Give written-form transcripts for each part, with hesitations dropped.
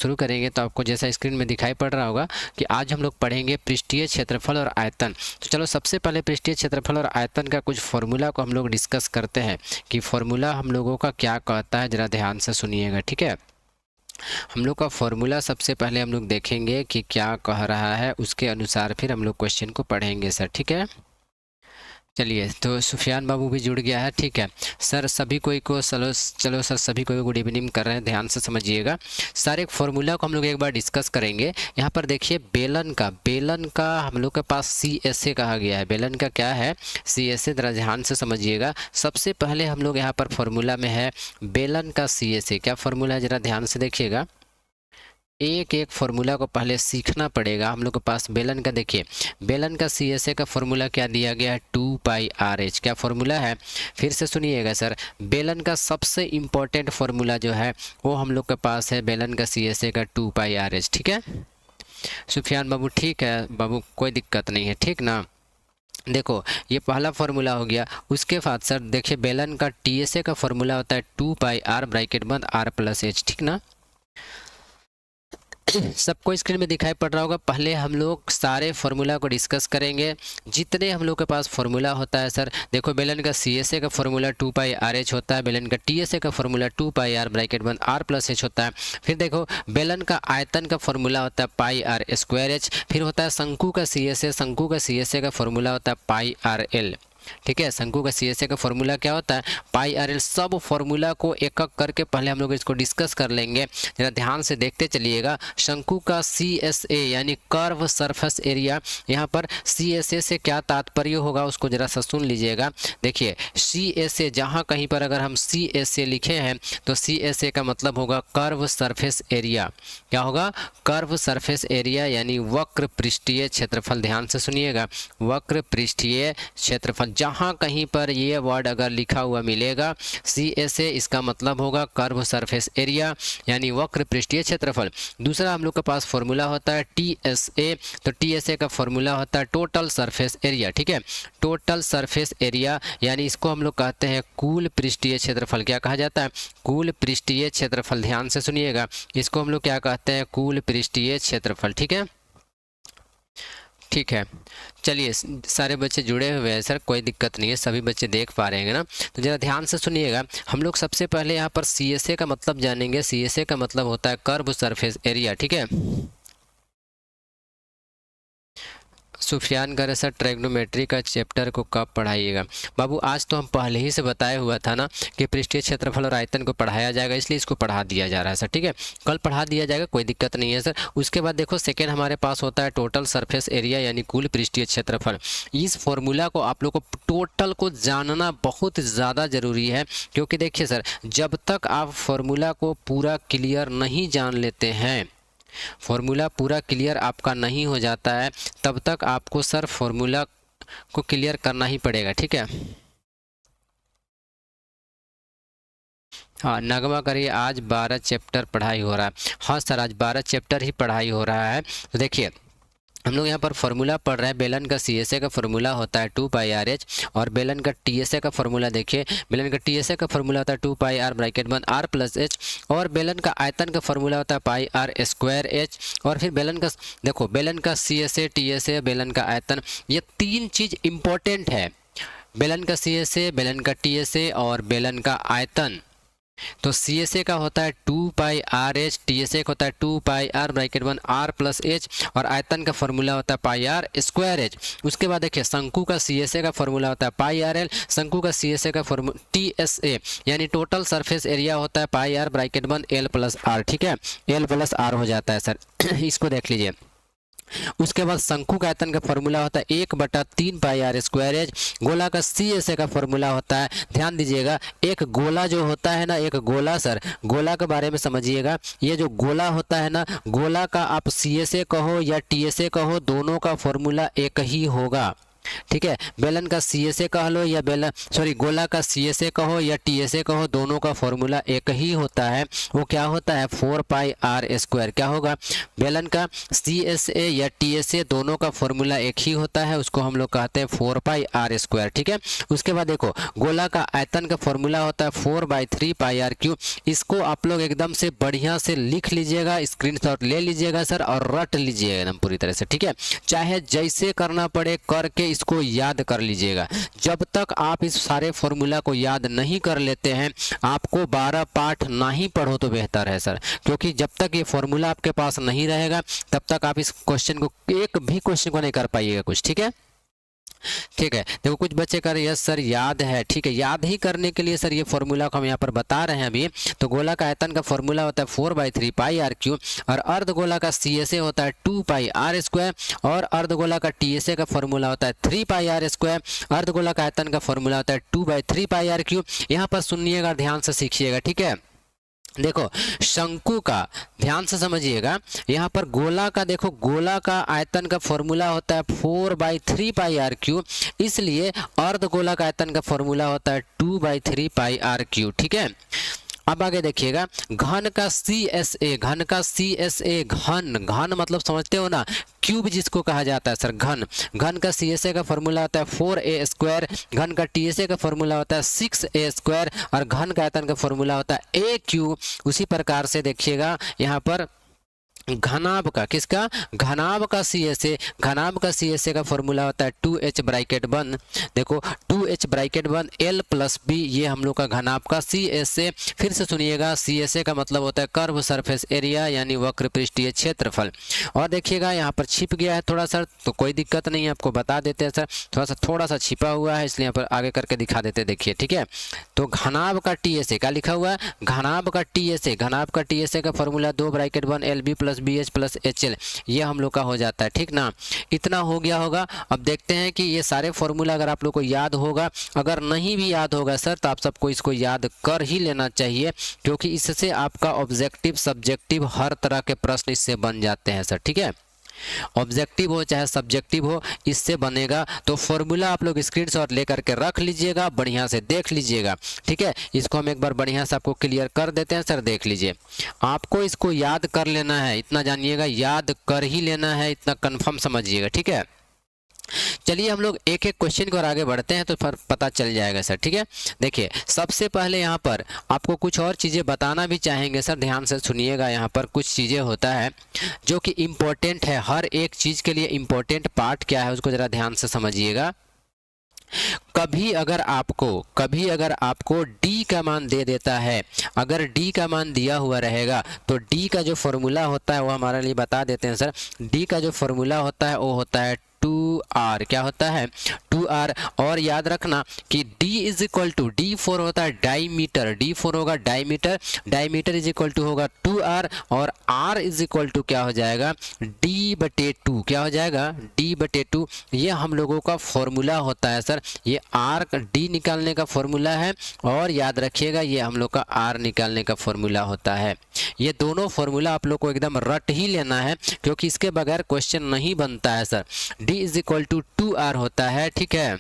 शुरू करेंगे तो आपको जैसा स्क्रीन में दिखाई पड़ रहा होगा कि आज हम लोग पढ़ेंगे पृष्ठीय क्षेत्रफल और आयतन। तो चलो सबसे पहले पृष्ठीय क्षेत्रफल और आयतन का कुछ फॉर्मूला को हम लोग डिस्कस करते हैं कि फॉर्मूला हम लोगों का क्या कहता है, ज़रा ध्यान से सुनिएगा, ठीक है। हम लोग का फॉर्मूला सबसे पहले हम लोग देखेंगे कि क्या कह रहा है, उसके अनुसार फिर हम लोग क्वेश्चन को पढ़ेंगे सर, ठीक है। चलिए, तो सुफियान बाबू भी जुड़ गया है, ठीक है सर। सभी कोई को चलो सर, सभी को गुड इवनिंग कर रहे हैं, ध्यान से समझिएगा सर। एक फॉर्मूला को हम लोग एक बार डिस्कस करेंगे। यहाँ पर देखिए बेलन का हम लोग के पास CSA कहा गया है। बेलन का क्या है? CSA, जरा ध्यान से समझिएगा। सबसे पहले हम लोग यहाँ पर फॉर्मूला में है बेलन का CSA। क्या फॉर्मूला है, जरा ध्यान से देखिएगा। एक एक फॉर्मूला को पहले सीखना पड़ेगा। हम लोग के पास बेलन का, देखिए बेलन का CSA का फॉर्मूला क्या दिया गया है? 2πRH। क्या फॉर्मूला है? फिर से सुनिएगा सर, बेलन का सबसे इम्पोर्टेंट फॉर्मूला जो है वो हम लोग के पास है बेलन का CSA का 2πRH, ठीक है सुफियान बाबू? ठीक है बाबू, कोई दिक्कत नहीं है, ठीक ना। देखो ये पहला फॉर्मूला हो गया। उसके बाद सर देखिए बेलन का TSA का फॉर्मूला होता है 2πR ब्रैकेट बंद R+H, ठीक ना। सबको स्क्रीन में दिखाई पड़ रहा होगा। पहले हम लोग सारे फार्मूला को डिस्कस करेंगे, जितने हम लोग के पास फार्मूला होता है सर। देखो बेलन का CSA का फॉर्मूला 2πRH होता है, बेलन का TSA का फॉर्मूला 2πR ब्रैकेट बंद R+H होता है। फिर देखो बेलन का आयतन का फॉर्मूला होता है πR²H। फिर होता है शंकु का CSA, शंकु का CSA का फॉर्मूला होता है πRL, ठीक है। शंकु का CSA का फॉर्मूला क्या होता है? πRL। सब फॉर्मूला को एक एक करके पहले हम लोग इसको डिस्कस कर लेंगे, जरा ध्यान से देखते चलिएगा। शंकु का CSA यानी कर्व सरफेस एरिया, यहाँ पर CSA से क्या तात्पर्य होगा उसको जरा सा सुन लीजिएगा। देखिए CSA, जहाँ कहीं पर अगर हम CSA लिखे हैं तो CSA का मतलब होगा कर्व सरफेस एरिया। क्या होगा? कर्व सरफेस एरिया यानी वक्र पृष्ठीय क्षेत्रफल। ध्यान से सुनिएगा, वक्र पृष्ठीय क्षेत्रफल। जहाँ कहीं पर ये वर्ड अगर लिखा हुआ मिलेगा CSA, इसका मतलब होगा कर्व सरफेस एरिया यानी वक्र पृष्ठीय क्षेत्रफल। दूसरा हम लोग के पास फॉर्मूला होता है TSA, तो TSA का फॉर्मूला होता है टोटल सरफेस एरिया, ठीक है। टोटल सरफेस एरिया यानी इसको हम लोग कहते हैं कुल पृष्ठीय क्षेत्रफल। क्या कहा जाता है? कुल पृष्ठीय क्षेत्रफल। ध्यान से सुनिएगा, इसको हम लोग क्या कहते हैं? कुल पृष्ठीय क्षेत्रफल, ठीक है, ठीक है। चलिए सारे बच्चे जुड़े हुए हैं सर, कोई दिक्कत नहीं है, सभी बच्चे देख पा रहे हैं ना। तो जरा ध्यान से सुनिएगा। हम लोग सबसे पहले यहाँ पर CSA का मतलब जानेंगे। CSA का मतलब होता है कर्व सरफेस एरिया, ठीक है। सुफियान करे सर ट्रिग्नोमेट्री का चैप्टर को कब पढ़ाइएगा? बाबू आज तो हम पहले ही से बताया हुआ था ना कि पृष्ठीय क्षेत्रफल और आयतन को पढ़ाया जाएगा, इसलिए इसको पढ़ा दिया जा रहा है सर, ठीक है। कल पढ़ा दिया जाएगा, कोई दिक्कत नहीं है सर। उसके बाद देखो सेकेंड हमारे पास होता है टोटल सरफेस एरिया यानी कुल पृष्ठीय क्षेत्रफल। इस फॉर्मूला को आप लोग को टोटल को जानना बहुत ज़्यादा ज़रूरी है, क्योंकि देखिए सर जब तक आप फॉर्मूला को पूरा क्लियर नहीं जान लेते हैं, फॉर्मूला पूरा क्लियर आपका नहीं हो जाता है, तब तक आपको सर फॉर्मूला को क्लियर करना ही पड़ेगा, ठीक है। हाँ नगमा करिए, आज 12 चैप्टर पढ़ाई हो रहा है। हाँ सर आज 12 चैप्टर ही पढ़ाई हो रहा है। तो देखिए हम लोग यहाँ पर फॉर्मूला पढ़ रहे हैं। बेलन का CSA का फॉर्मूला होता है 2πRH और बेलन का TSA का फॉर्मूला देखिए, बेलन का TSA का फॉर्मूला होता है 2πR ब्रैकेट बंद R+H और बेलन का आयतन का फॉर्मूला होता है πR²H। और फिर बेलन का देखो, बेलन का CSA, TSA, बेलन का आयतन, ये तीन चीज़ इम्पोर्टेंट है। बेलन का CSA, बेलन का TSA और बेलन का आयतन। तो CSA का होता है 2πRH, TSA का होता है 2πR ब्रैकेट बंद R+H और आयतन का फॉर्मूला होता है πR²H। उसके बाद देखिए शंकु का CSA का फॉर्मूला होता है πRL, शंकु का CSA का फॉर्मूला TSA यानी टोटल सरफेस एरिया होता है πR ब्रैकेट बंद L+R, ठीक है, L+R हो जाता है सर। इसको देख लीजिए। उसके बाद शंकु का आयतन का फॉर्मूला होता है 1/3πR²H। गोला का CSA का फॉर्मूला होता है, ध्यान दीजिएगा, एक गोला जो होता है ना, एक गोला सर, गोला के बारे में समझिएगा। ये जो गोला होता है ना, गोला का आप CSA कहो या TSA कहो, दोनों का फॉर्मूला एक ही होगा। ठीक है। बेलन का CSA कह लो या गोला का CSA कहो या TSA कहो, दोनों का फॉर्मूला एक ही होता है। वो क्या होता है 4 पाई आर स्क्वायर। क्या होगा, बेलन का CSA या TSA दोनों का फॉर्मूला एक ही होता है, उसको हम लोग कहते हैं 4 पाई आर स्क्वायर। ठीक है। उसके बाद देखो गोला का आयतन का फॉर्मूला होता है 4/3 पाई आर क्यूब। इसको आप लोग एकदम से बढ़िया से लिख लीजिएगा, स्क्रीनशॉट ले लीजिएगा सर और रट लीजिएगा एकदम पूरी तरह से। ठीक है। चाहे जैसे करना पड़े करके इसको याद कर लीजिएगा। जब तक आप इस सारे फॉर्मूला को याद नहीं कर लेते हैं, आपको 12 पाठ ना ही पढ़ो तो बेहतर है सर, क्योंकि जब तक ये फॉर्मूला आपके पास नहीं रहेगा तब तक आप इस क्वेश्चन को, एक भी क्वेश्चन को नहीं कर पाइएगा कुछ। ठीक है। ठीक है। देखो कुछ बच्चे कर यस सर याद है। ठीक है, याद ही करने के लिए सर ये फॉर्मूला को हम यहाँ पर बता रहे हैं अभी। तो गोला का आयतन का फॉर्मूला होता है 4/3 पाई आर क्यूब और अर्धगोला का CSA होता है 2 पाई आर स्क्वायर और अर्धगोला का TSA का फॉर्मूला होता है 3 पाई आर स्क्वायर। अर्धगोला का आयतन का फॉर्मूला होता है 2/3 पाई आर क्यूब। यहाँ पर सुनिएगा, ध्यान से सीखिएगा। ठीक है। देखो शंकु का ध्यान से समझिएगा, यहाँ पर गोला का देखो, गोला का आयतन का फॉर्मूला होता है 4/3 पाई आर क्यूब, इसलिए अर्धगोला का आयतन का फॉर्मूला होता है 2/3 पाई आर क्यूब। ठीक है। अब आगे देखिएगा, घन का CSA, घन का CSA, घन मतलब समझते हो ना, क्यूब जिसको कहा जाता है सर, घन का CSA का फॉर्मूला होता है 4a स्क्वायर, घन का TSA का फॉर्मूला होता है 6a स्क्वायर और घन का आयतन का फॉर्मूला होता है a क्यूब। उसी प्रकार से देखिएगा यहाँ पर घनाभ का, किसका, घनाभ का CSA, घनाभ का CSA का फॉर्मूला होता है 2h ब्रैकेट बंद, देखो 2h ब्रैकेट बंद L + B, ये हम लोग का घनाभ का CSA। फिर से सुनिएगा, CSA का मतलब होता है कर्व सरफेस एरिया यानी वक्र पृष्ठीय क्षेत्रफल। और देखिएगा यहाँ पर छिप गया है थोड़ा सा, तो कोई दिक्कत नहीं है, आपको बता देते हैं सर, थोड़ा सा छिपा हुआ है इसलिए यहाँ पर आगे करके दिखा देते, देखिए। ठीक है। तो घनाभ का TSA क्या लिखा हुआ है, घनाभ का TSA, घनाभ का TSA का फॉर्मूला 2 ब्रैकेट बंद LB + BH + HL, ये हम लोग का हो जाता है। ठीक ना, इतना हो गया होगा। अब देखते हैं कि ये सारे फॉर्मूला अगर आप लोग को याद होगा, अगर नहीं भी याद होगा सर तो आप सबको इसको याद कर ही लेना चाहिए, क्योंकि इससे आपका ऑब्जेक्टिव सब्जेक्टिव हर तरह के प्रश्न इससे बन जाते हैं सर। ठीक है, ऑब्जेक्टिव हो चाहे सब्जेक्टिव हो, इससे बनेगा। तो फॉर्मूला आप लोग स्क्रीनशॉट लेकर के रख लीजिएगा, बढ़िया से देख लीजिएगा। ठीक है, इसको हम एक बार बढ़िया से आपको क्लियर कर देते हैं सर, देख लीजिए। आपको इसको याद कर लेना है, इतना जानिएगा, याद कर ही लेना है, इतना कंफर्म समझिएगा। ठीक है। चलिए हम लोग एक एक क्वेश्चन की ओर आगे बढ़ते हैं तो फिर पता चल जाएगा सर। ठीक है। देखिए सबसे पहले यहाँ पर आपको कुछ और चीज़ें बताना भी चाहेंगे सर, ध्यान से सुनिएगा। यहाँ पर कुछ चीज़ें होता है जो कि इम्पोर्टेंट है, हर एक चीज़ के लिए इम्पोर्टेंट पार्ट क्या है उसको ज़रा ध्यान से समझिएगा। कभी अगर आपको d का मान दे देता है, अगर d का मान दिया हुआ रहेगा तो d का जो फॉर्मूला होता है वो हमारे लिए बता देते हैं सर। d का जो फॉर्मूला होता है वो होता है 2r, क्या होता है 2r। और याद रखना कि d = d4 होता है डायमीटर, d4 होगा डायमीटर, डायमीटर = होगा 2r और r = क्या हो जाएगा d/2, क्या हो जाएगा d/2। ये हम लोगों का फॉर्मूला होता है सर, ये r d निकालने का फॉर्मूला है और याद रखिएगा ये हम लोग का r निकालने का फॉर्मूला होता है। ये दोनों फॉर्मूला आप लोग को एकदम रट ही लेना है, क्योंकि इसके बगैर क्वेश्चन नहीं बनता है सर। d = 2r होता है। ठीक है,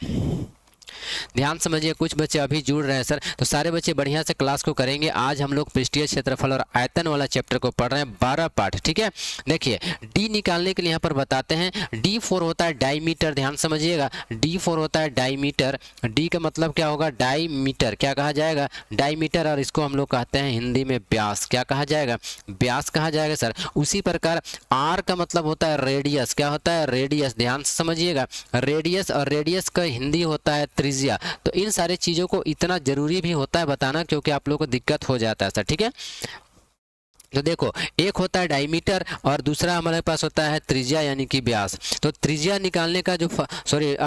ध्यान समझिए। कुछ बच्चे अभी जुड़ रहे हैं सर, तो सारे बच्चे बढ़िया से क्लास को करेंगे। आज हम लोग पृष्ठीय क्षेत्रफल और आयतन वाला चैप्टर को पढ़ रहे हैं, 12 पाठ। ठीक है, देखिए d निकालने के लिए यहाँ पर बताते हैं, d4 होता है डायमीटर, ध्यान समझिएगा, d4 होता है डायमीटर। d का मतलब क्या होगा डायमीटर, क्या कहा जाएगा डायमीटर, और इसको हम लोग कहते हैं हिंदी में व्यास, क्या कहा जाएगा व्यास कहा जाएगा सर। उसी प्रकार r का मतलब होता है रेडियस, क्या होता है रेडियस, ध्यान से समझिएगा रेडियस, और रेडियस का हिंदी होता है त्रिज्या। तो इन सारे चीज़ों को इतना ज़रूरी भी होता है बताना, क्योंकि आप लोगों को दिक्कत हो जाता है सर। ठीक है, तो देखो एक होता है डायमीटर और दूसरा हमारे पास होता है त्रिज्या यानी कि व्यास। तो त्रिज्या निकालने का जो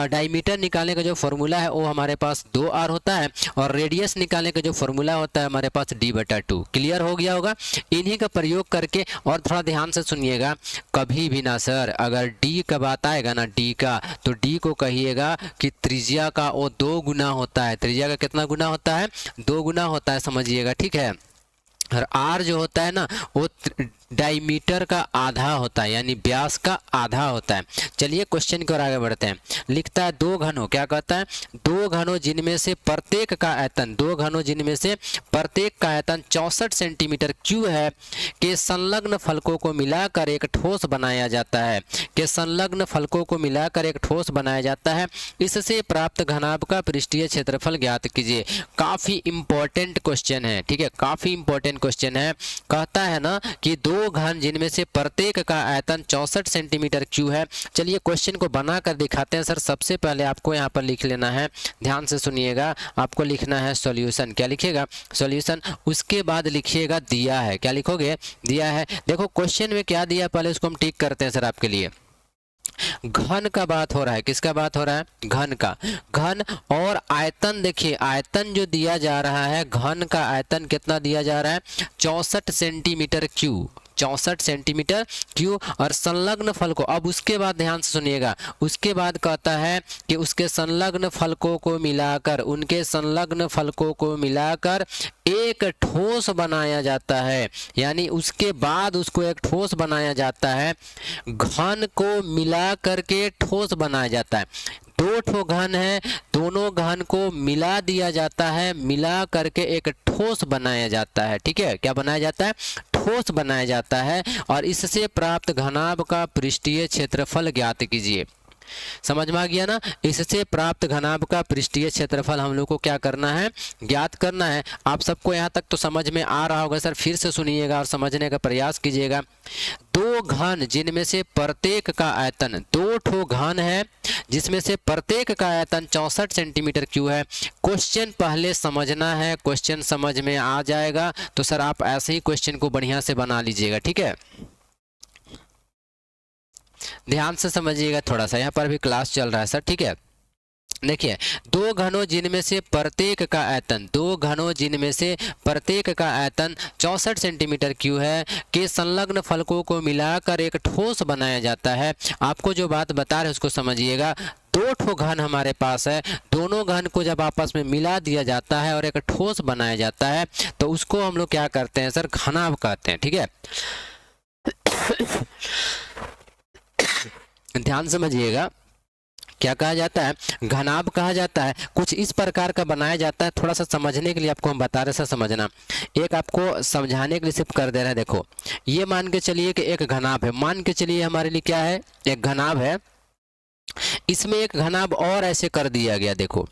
डायमीटर निकालने का जो फॉर्मूला है वो हमारे पास 2r होता है, और रेडियस निकालने का जो फॉर्मूला होता है हमारे पास d/2। क्लियर हो गया होगा। इन्हीं का प्रयोग करके, और थोड़ा ध्यान से सुनिएगा, कभी भी ना सर अगर d का बात आएगा ना d का, तो d को कहिएगा कि त्रिज्या का वो 2 गुना होता है। त्रिज्या का कितना गुना होता है 2 गुना होता है, समझिएगा। ठीक है, और r जो होता है ना वो डायमीटर का आधा होता है, यानी व्यास का आधा होता है। चलिए क्वेश्चन की ओर आगे बढ़ते हैं। लिखता है दो घनों, क्या कहता है, दो घनों जिनमें से प्रत्येक का आयतन, दो घनों जिनमें से प्रत्येक का आयतन 64 सेंटीमीटर क्यूब है के संलग्न फलकों को मिलाकर एक ठोस बनाया जाता है, के संलग्न फलकों को मिलाकर एक ठोस बनाया जाता है, इससे प्राप्त घनाभ का पृष्ठीय क्षेत्रफल ज्ञात कीजिए। काफी इंपॉर्टेंट क्वेश्चन है, ठीक है, काफी इंपॉर्टेंट क्वेश्चन है। कहता है ना कि दो घन जिनमें से प्रत्येक का आयतन 64 सेंटीमीटर क्यूब है। चलिए क्वेश्चन को बनाकर दिखाते हैं सर। सबसे पहले आपको यहाँ पर लिख लेना है, ध्यान से सुनिएगा, आपको लिखना है सॉल्यूशन। क्या लिखिएगा, सॉल्यूशन। उसके बाद लिखिएगा दिया है, क्या लिखोगे, दिया है। देखो क्वेश्चन में क्या दिया, पहले उसको हम टिक करते हैं सर आपके लिए। घन का बात हो रहा है, किसका बात हो रहा है, घन का। घन और आयतन, देखिए आयतन जो दिया जा रहा है, घन का आयतन कितना दिया जा रहा है, 64 सेंटीमीटर क्यूब, 64 सेंटीमीटर क्यूब। और संलग्न फलकों, अब उसके बाद ध्यान से सुनिएगा, उसके बाद कहता है कि उसके संलग्न फलकों को मिलाकर, उनके संलग्न फलकों को मिलाकर एक ठोस बनाया जाता है, यानी उसके बाद उसको एक ठोस बनाया जाता है। घन को मिला करके ठोस बनाया जाता है। दो ठो घन है, दोनों घन को मिला दिया जाता है, मिला करके एक ठोस बनाया जाता है, ठीक है, क्या बनाया जाता है, ठोस बनाया जाता है। और इससे प्राप्त घनाभ का पृष्ठीय क्षेत्रफल ज्ञात कीजिए। समझ में आ गया ना, इससे प्राप्त घनाभ का पृष्ठीय क्षेत्रफल हम लोग को क्या करना है, ज्ञात करना है। आप सबको यहाँ तक तो समझ में आ रहा होगा सर, फिर से सुनिएगा और समझने का प्रयास कीजिएगा। दो घन जिनमें से प्रत्येक का आयतन, दो ठो घन है जिसमें से प्रत्येक का आयतन 64 सेंटीमीटर क्यूब है। क्वेश्चन पहले समझना है, क्वेश्चन समझ में आ जाएगा तो सर आप ऐसे ही क्वेश्चन को बढ़िया से बना लीजिएगा, ठीक है। ध्यान से समझिएगा थोड़ा सा, यहाँ पर भी क्लास चल रहा है सर, ठीक है। देखिए दो घनों जिनमें से प्रत्येक का आयतन, दो घनों जिनमें से प्रत्येक का आयतन 64 सेंटीमीटर क्यूब है के संलग्न फलकों को मिलाकर एक ठोस बनाया जाता है। आपको जो बात बता रहे उसको समझिएगा। दो ठो घन हमारे पास है, दोनों घन को जब आपस में मिला दिया जाता है और एक ठोस बनाया जाता है तो उसको हम लोग क्या करते हैं सर, घनाभ कहते हैं, ठीक है। ध्यान समझिएगा, क्या कहा जाता है, घनाभ कहा जाता है। कुछ इस प्रकार का बनाया जाता है, थोड़ा सा समझने के लिए आपको हम बता रहे हैं, समझना। एक आपको समझाने के लिए सिर्फ कर दे रहे हैं। देखो ये मान के चलिए कि एक घनाभ है, मान के चलिए हमारे लिए क्या है, एक घनाभ है। इसमें एक घनाभ और ऐसे कर दिया गया। देखो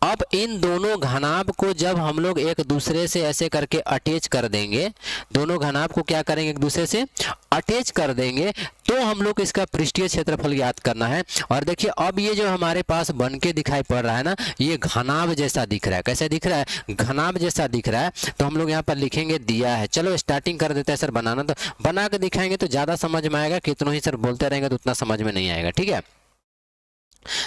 अब इन दोनों घनाभ को जब हम लोग एक दूसरे से ऐसे करके अटैच कर देंगे, दोनों घनाभ को क्या करेंगे, एक दूसरे से अटैच कर देंगे, तो हम लोग इसका पृष्ठीय क्षेत्रफल ज्ञात करना है। और देखिए अब ये जो हमारे पास बन के दिखाई पड़ रहा है ना, ये घनाभ जैसा दिख रहा है। कैसे दिख रहा है, घनाभ जैसा दिख रहा है। तो हम लोग यहाँ पर लिखेंगे दिया है। चलो स्टार्टिंग कर देते हैं सर बनाना, तो बना के दिखाएंगे तो ज़्यादा समझ में आएगा, कितनों ही सर बोलते रहेंगे तो उतना समझ में नहीं आएगा, ठीक है।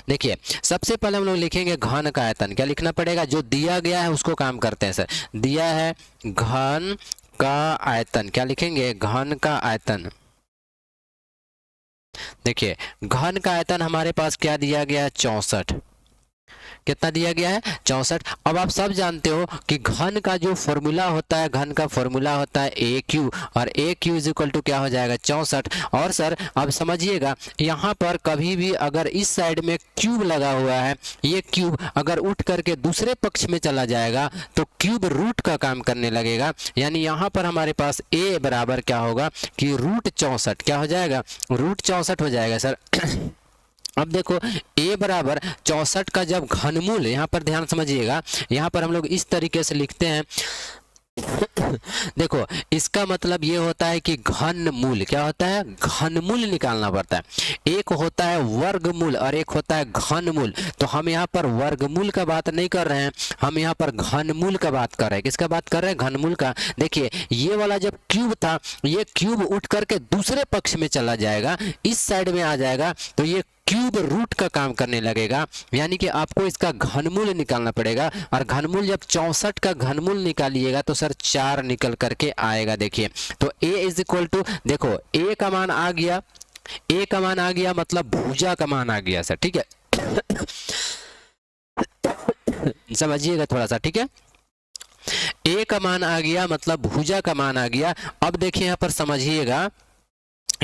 देखिए सबसे पहले हम लोग लिखेंगे घन का आयतन। क्या लिखना पड़ेगा, जो दिया गया है उसको काम करते हैं सर। दिया है घन का आयतन, क्या लिखेंगे, घन का आयतन। देखिए घन का आयतन हमारे पास क्या दिया गया है, 64। कितना दिया गया है, 64। अब आप सब जानते हो कि घन का जो फॉर्मूला होता है, घन का फॉर्मूला होता है ए क्यू, और ए क्यू इज इक्वल टू क्या हो जाएगा, 64। और सर अब समझिएगा, यहाँ पर कभी भी अगर इस साइड में क्यूब लगा हुआ है, ये क्यूब अगर उठ करके दूसरे पक्ष में चला जाएगा तो क्यूब रूट का काम करने लगेगा। यानी यहाँ पर हमारे पास ए बराबर क्या होगा कि रूट 64, क्या हो जाएगा, रूट 64 हो जाएगा सर। अब देखो a बराबर 64 का जब घनमूल, यहाँ पर ध्यान समझिएगा, यहाँ पर हम लोग इस तरीके से लिखते हैं। देखो इसका मतलब ये होता है कि घनमूल, क्या होता है, घनमूल निकालना पड़ता है। एक होता है वर्गमूल और एक होता है घनमूल। तो हम यहाँ पर वर्गमूल का बात नहीं कर रहे हैं, हम यहाँ पर घनमूल का बात कर रहे हैं। किसका बात कर रहे हैं, घनमूल का। देखिए ये वाला जब क्यूब था, ये क्यूब उठ करके दूसरे पक्ष में चला जाएगा, इस साइड में आ जाएगा, तो ये क्यूब रूट का काम करने लगेगा। यानी कि आपको इसका घनमूल निकालना पड़ेगा। और घनमूल जब 64 का घनमूल निकालिएगा तो सर 4 निकल करके आएगा। देखिए तो a इज इक्वल टू, देखो a का मान आ गया, a का मान आ गया मतलब भुजा का मान आ गया सर, ठीक है। समझिएगा थोड़ा सा, ठीक है। ए का मान आ गया, मतलब भुजा का मान आ गया। अब देखिए यहाँ पर समझिएगा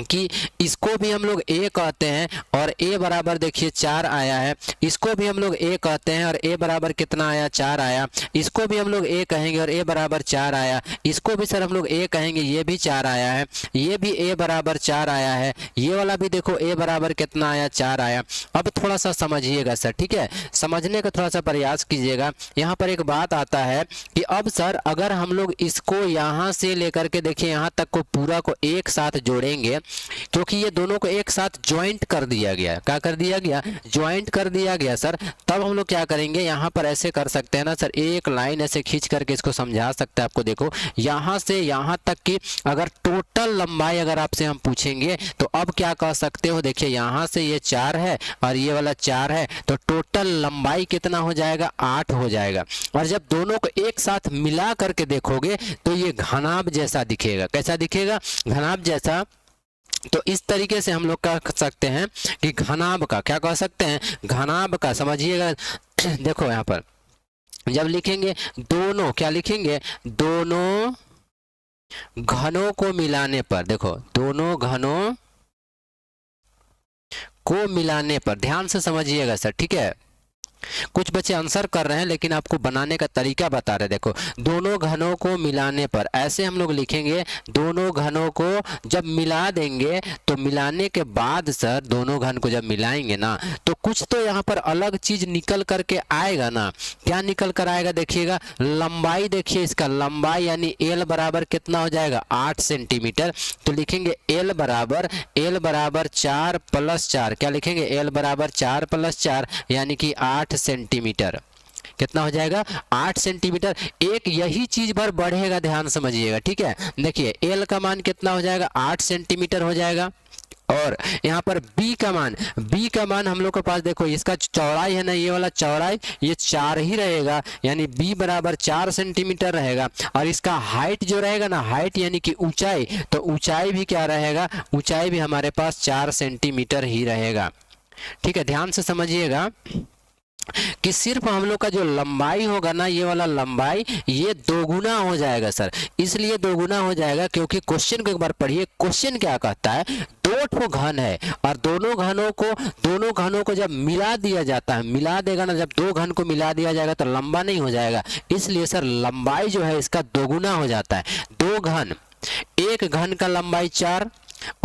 कि इसको भी हम लोग ए कहते हैं और ए बराबर देखिए 4 आया है, इसको भी हम लोग ए कहते हैं और ए बराबर कितना आया, 4 आया। इसको भी हम लोग ए कहेंगे और ए बराबर 4 आया। इसको भी सर हम लोग ए कहेंगे, ये भी 4 आया है। ये भी ए बराबर 4 आया है। ये वाला भी देखो ए बराबर कितना आया, 4 आया। अब थोड़ा सा समझिएगा सर, ठीक है, समझने का थोड़ा सा प्रयास कीजिएगा। यहाँ पर एक बात आता है कि अब सर अगर हम लोग इसको यहाँ से लेकर के देखिए यहाँ तक को पूरा को एक साथ जोड़ेंगे, क्योंकि ये दोनों को एक साथ ज्वाइंट कर दिया गया। क्या कर दिया गया, ज्वाइंट कर दिया गया सर। तब हम लोग क्या करेंगे, यहाँ पर ऐसे कर सकते हैं ना सर, एक लाइन ऐसे खींच करके इसको समझा सकते हैं आपको। देखो यहाँ से यहाँ तक की अगर टोटल लंबाई अगर आपसे हम पूछेंगे तो अब क्या कह सकते हो, देखिए यहाँ से ये 4 है और ये वाला 4 है, तो टोटल लंबाई कितना हो जाएगा, 8 हो जाएगा। और जब दोनों को एक साथ मिला करके देखोगे तो ये घनाभ जैसा दिखेगा। कैसा दिखेगा, घनाभ जैसा। तो इस तरीके से हम लोग कह सकते हैं कि घनाभ का, क्या कह सकते हैं, घनाभ का। समझिएगा देखो यहाँ पर जब लिखेंगे दोनों, क्या लिखेंगे, दोनों घनों को मिलाने पर, देखो दोनों घनों को मिलाने पर, ध्यान से समझिएगा सर, ठीक है। कुछ बच्चे आंसर कर रहे हैं लेकिन आपको बनाने का तरीका बता रहे। देखो दोनों घनों को मिलाने पर, ऐसे हम लोग लिखेंगे, दोनों घनों को जब मिला देंगे तो मिलाने के बाद सर दोनों घन को जब मिलाएंगे ना तो कुछ तो यहाँ पर अलग चीज निकल करके आएगा ना। क्या निकल कर आएगा, देखिएगा लंबाई, देखिए इसका लंबाई यानी एल बराबर कितना हो जाएगा, 8 सेंटीमीटर। तो लिखेंगे एल बराबर 4 + 4, क्या लिखेंगे, एल बराबर 4 + 4 यानी कि 8 सेंटीमीटर। कितना हो जाएगा, 8 सेंटीमीटर। एक यही चीज भर बढ़ेगा, ध्यान समझिएगा, ठीक है। देखिए एल का मान कितना हो जाएगा, 8 सेंटीमीटर हो जाएगा। और यहाँ पर बी का मान हम लोग के पास देखो इसका चौड़ाई है ना, ये वाला चौड़ाई ये 4 ही रहेगा, यानी बी बराबर 4 सेंटीमीटर रहेगा। और इसका हाइट जो रहेगा ना, हाइट यानी कि ऊंचाई, तो ऊंचाई भी क्या रहेगा, ऊंचाई भी हमारे पास 4 सेंटीमीटर ही रहेगा। ठीक है, ध्यान से समझिएगा कि सिर्फ हम लोग का जो लंबाई होगा ना, ये वाला लंबाई ये दोगुना हो जाएगा सर। इसलिए दोगुना हो जाएगा क्योंकि क्वेश्चन को एक बार पढ़िए। क्वेश्चन क्या कहता है, 2 ठो घन है और दोनों घनों को जब मिला दिया जाता है, मिला देगा ना, जब 2 घन को मिला दिया जाएगा तो लंबा नहीं हो जाएगा। इसलिए सर लंबाई जो है इसका दोगुना हो जाता है। 2 घन, एक घन का लंबाई 4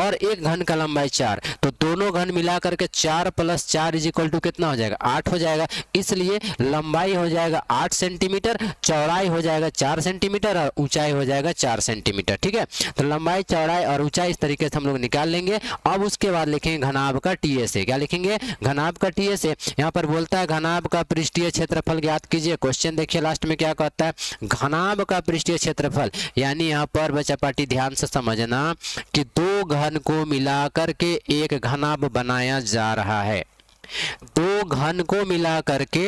और एक घन का लंबाई 4, तो दोनों घन मिला करके 4 + 4 = कितना हो जाएगा, 8 हो जाएगा। इसलिए लंबाई हो जाएगा 8 सेंटीमीटर, चौड़ाई हो जाएगा 4 सेंटीमीटर और ऊंचाई हो जाएगा 4 सेंटीमीटर। ठीक है, तो लंबाई, चौड़ाई और ऊंचाई इस तरीके से हम लोग निकाल लेंगे। अब उसके बाद लिखेंगे घनाभ का टीएसए। क्या लिखेंगे, घनाभ का टीएसए। यहाँ पर बोलता है घनाभ का पृष्ठीय क्षेत्रफल ज्ञात कीजिए। क्वेश्चन देखिए लास्ट में क्या कहता है, घनाभ का पृष्ठीय क्षेत्रफल, यानी यहाँ पर बच्चा पार्टी ध्यान से समझना कि 2 घन को मिलाकर के एक घनाभ बनाया जा रहा है। 2 घन को मिला करके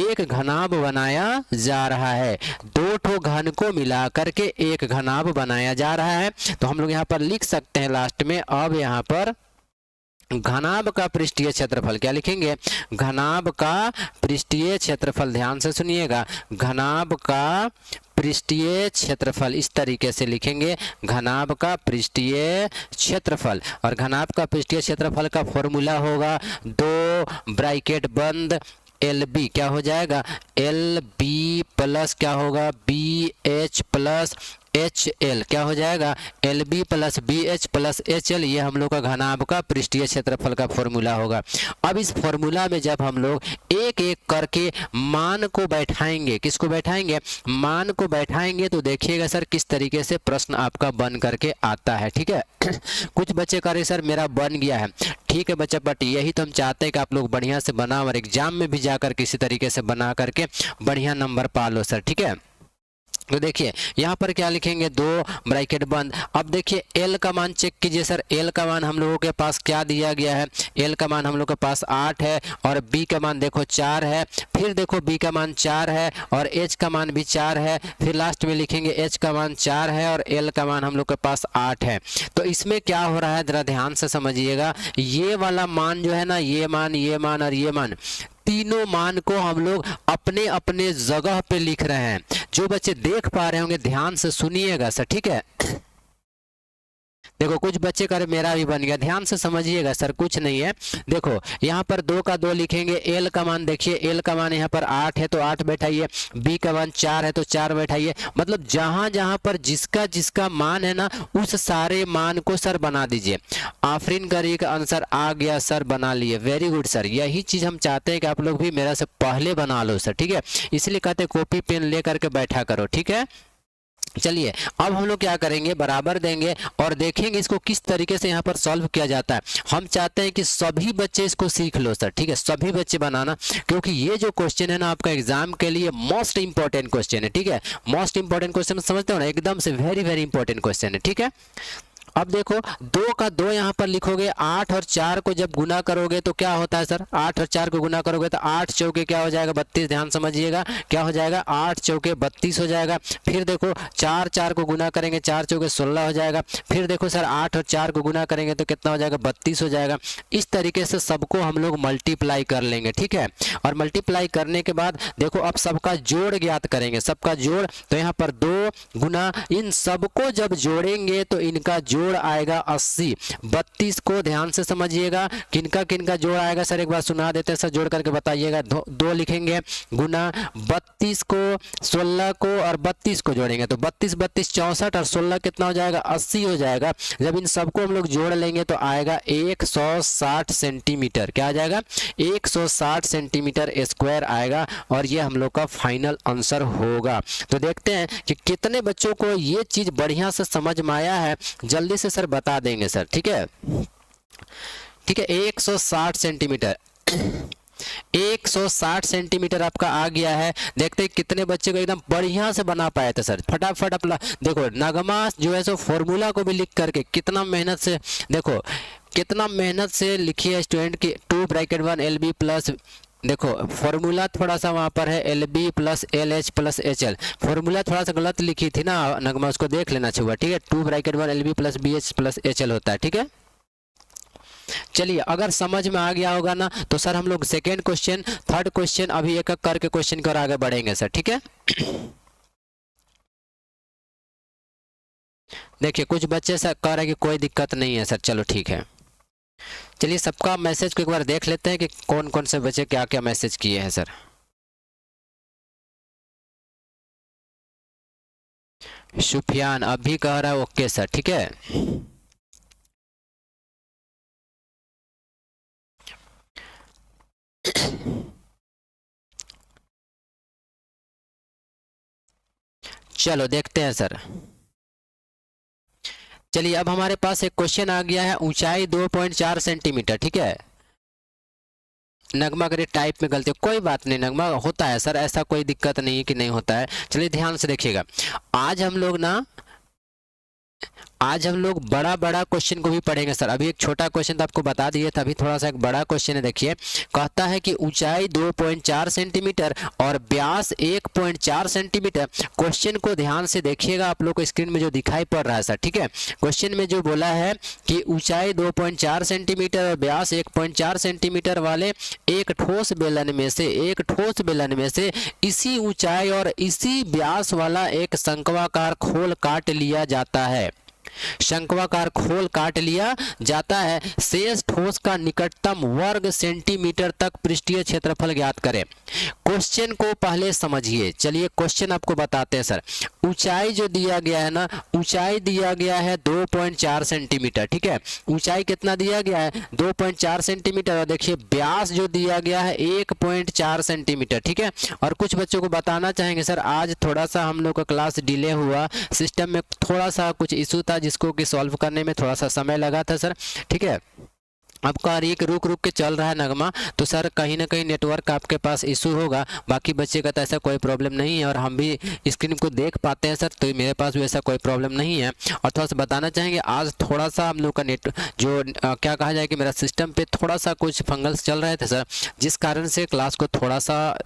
एक घनाभ बनाया जा रहा है। 2 ठो घन को मिला करके एक घनाभ बनाया जा रहा है। तो हम लोग यहाँ पर लिख सकते हैं लास्ट में, अब यहाँ पर घनाभ का पृष्ठीय क्षेत्रफल, क्या लिखेंगे, घनाभ का पृष्ठीय क्षेत्रफल। ध्यान से सुनिएगा, घनाभ का पृष्ठीय क्षेत्रफल इस तरीके से लिखेंगे, घनाभ का पृष्ठीय क्षेत्रफल। और घनाभ का पृष्ठीय क्षेत्रफल का फॉर्मूला होगा 2 ब्रैकेट बंद LB, क्या हो जाएगा, LB प्लस क्या होगा, BH प्लस HL, क्या हो जाएगा, LB plus BH plus HL। ये हम लोग का घनाभ का पृष्ठीय क्षेत्रफल का फॉर्मूला होगा। अब इस फॉर्मूला में जब हम लोग एक एक करके मान को बैठाएंगे, किसको बैठाएंगे, मान को बैठाएंगे, तो देखिएगा सर किस तरीके से प्रश्न आपका बन करके आता है। ठीक है, कुछ बच्चे कह रहे सर मेरा बन गया है। ठीक है बच्चा, बट यही तो हम चाहते हैं कि आप लोग बढ़िया से बनाओ और एग्जाम में भी जाकर किसी तरीके से बना करके बढ़िया नंबर पा लो सर। ठीक है, तो देखिए यहाँ पर क्या लिखेंगे, 2 ब्रैकेट बंद। अब देखिए L का मान चेक कीजिए सर। L का मान हम लोगों के पास क्या दिया गया है, L का मान हम लोग के पास 8 है और B का मान देखो 4 है। फिर देखो B का मान 4 है और H का मान भी 4 है। फिर लास्ट में लिखेंगे H का मान 4 है और L का मान हम लोग के पास 8 है। तो इसमें क्या हो रहा है, जरा ध्यान से समझिएगा। ये वाला मान जो है ना, ये मान और ये मान तीनों मान को हम लोग अपने अपने जगह पे लिख रहे हैं। जो बच्चे देख पा रहे होंगे ध्यान से सुनिएगा सर, ठीक है। देखो कुछ बच्चे कर मेरा भी बन गया, ध्यान से समझिएगा सर, कुछ नहीं है। देखो यहाँ पर 2 का 2 लिखेंगे, एल का मान देखिए, एल का मान यहाँ पर 8 है तो 8 बैठाइए, बी का मान 4 है तो 4 बैठाइए। मतलब जहाँ जहाँ पर जिसका जिसका मान है ना उस सारे मान को सर बना दीजिए। आफरीन करी का आंसर आ गया सर, बना लिए, वेरी गुड सर। यही चीज़ हम चाहते हैं कि आप लोग भी मेरा से पहले बना लो सर, ठीक है। इसलिए कहते हैं कॉपी पेन ले करके बैठा करो, ठीक है। चलिए अब हम लोग क्या करेंगे, बराबर देंगे और देखेंगे इसको किस तरीके से यहाँ पर सॉल्व किया जाता है। हम चाहते हैं कि सभी बच्चे इसको सीख लो सर, ठीक है, सभी बच्चे बनाना, क्योंकि ये जो क्वेश्चन है ना आपका एग्जाम के लिए मोस्ट इंपॉर्टेंट क्वेश्चन है, ठीक है। मोस्ट इंपॉर्टेंट क्वेश्चन समझते हो ना, एकदम से वेरी वेरी इंपॉर्टेंट क्वेश्चन है, ठीक है। अब देखो 2 का 2 यहाँ पर लिखोगे, 8 और 4 को जब गुना करोगे तो क्या होता है सर, 8 और 4 को गुना करोगे तो 8 चौके क्या हो जाएगा 32, ध्यान समझिएगा क्या हो जाएगा 8 चौके 32 हो जाएगा। फिर देखो 4 4 को गुना करेंगे, 4 चौके 16 हो जाएगा। फिर देखो सर 8 और 4 को गुना करेंगे तो कितना हो जाएगा 32 हो जाएगा। इस तरीके से सबको हम लोग मल्टीप्लाई कर लेंगे, ठीक है। और मल्टीप्लाई करने के बाद देखो अब सबका जोड़ ज्ञात करेंगे, सबका जोड़, तो यहाँ पर 2 गुना इन सबको जब जोड़ेंगे तो इनका जोड़ आएगा 80। 32 को ध्यान से समझिएगा, किनका किनका जोड़ आएगा सर एक बार सुना देते हैं सर, जोड़ करके बताइएगा। 2 लिखेंगे गुना 32 को 16 को और 32 को जोड़ेंगे तो 32 32 64 और 16 कितना हो जाएगा 80 हो जाएगा। जब इन सबको हम लोग जोड़ लेंगे तो आएगा 160 सेंटीमीटर, क्या आ जाएगा 160 सेंटीमीटर स्क्वायर आएगा और ये हम लोग का फाइनल आंसर होगा। तो देखते हैं कि कितने बच्चों को ये चीज बढ़िया से समझ में आया है, जल्दी से सर बता देंगे सर, ठीक है, ठीक है। 160 सेंटीमीटर 160 सेंटीमीटर आपका आ गया है। देखते हैं कितने बच्चे को एकदम बढ़िया से बना पाए थे सर, फटाफट अपना देखो नगमा जो है सो फॉर्मूला को भी लिख करके कितना मेहनत से, देखो कितना मेहनत से लिखी है स्टूडेंट की 2 ब्रैकेट 1 LB प्लस, देखो फॉर्मूला थोड़ा सा वहाँ पर है LB plus LH plus HL, formula थोड़ा सा गलत लिखी थी ना नगमा, उसको देख लेना चाहिए, ठीक है। 2 bracket 1 LB plus BH plus HL होता है, ठीक है। चलिए अगर समझ में आ गया होगा ना तो सर हम लोग सेकेंड क्वेश्चन थर्ड क्वेश्चन अभी एक एक करके क्वेश्चन की ओर आगे बढ़ेंगे सर, ठीक है। देखिए कुछ बच्चे सर कह रहे हैं कि कोई दिक्कत नहीं है सर, चलो ठीक है। चलिए सबका मैसेज को एक बार देख लेते हैं कि कौन कौन से बच्चे क्या क्या मैसेज किए हैं सर। सुफियान अभी कह रहा है ओके सर, ठीक है। चलो देखते हैं सर। चलिए अब हमारे पास एक क्वेश्चन आ गया है, ऊंचाई 2.4 सेंटीमीटर, ठीक है। नगमा करे टाइप में गलती, कोई बात नहीं नगमा, होता है सर, ऐसा कोई दिक्कत नहीं है कि नहीं होता है। चलिए ध्यान से देखिएगा, आज हम लोग बड़ा बड़ा क्वेश्चन को भी पढ़ेंगे सर। अभी एक छोटा क्वेश्चन तो आपको बता दिए था, अभी थोड़ा सा एक बड़ा क्वेश्चन है। देखिए कहता है कि ऊंचाई 2.4 सेंटीमीटर और व्यास 1.4 सेंटीमीटर। क्वेश्चन को ध्यान से देखिएगा, आप लोग को स्क्रीन में जो दिखाई पड़ रहा है सर, ठीक है। क्वेश्चन में जो बोला है कि ऊंचाई 2.4 सेंटीमीटर और व्यास 1.4 सेंटीमीटर वाले एक ठोस बेलन में से इसी ऊंचाई और इसी व्यास वाला एक शंक्वाकार खोल काट लिया जाता है। शंक्वाकार खोल काट लिया जाता है। शेष ठोस का निकटतम वर्ग सेंटीमीटर तक पृष्ठीय क्षेत्रफल ज्ञात करें। क्वेश्चन को पहले समझिए। चलिए क्वेश्चन आपको बताते हैं सर। ऊंचाई जो दिया गया है ना, ऊंचाई दिया गया है 2.4 सेंटीमीटर, ठीक है। ऊंचाई कितना दिया गया है 2.4 सेंटीमीटर और देखिए व्यास जो दिया गया है 1.4 सेंटीमीटर, ठीक है। और कुछ बच्चों को बताना चाहेंगे सर, आज थोड़ा सा हम लोग का क्लास डिले हुआ, सिस्टम में थोड़ा सा कुछ इशू था जिसको कि सॉल्व करने में थोड़ा सा समय लगा था सर, ठीक है। आपका एक रुक के चल रहा है नगमा, तो सर कहीं ना कहीं नेटवर्क आपके पास इशू होगा, बाकी बच्चे का तो ऐसा कोई प्रॉब्लम नहीं है और हम भी स्क्रीन को देख पाते हैं सर, तो मेरे पास भी ऐसा कोई प्रॉब्लम नहीं है। और थोड़ा सा बताना चाहेंगे आज थोड़ा सा हम लोग का नेट जो क्या कहा जाए कि मेरा सिस्टम पे थोड़ा सा कुछ फंगल्स चल रहे थे सर, जिस कारण से क्लास को थोड़ा सा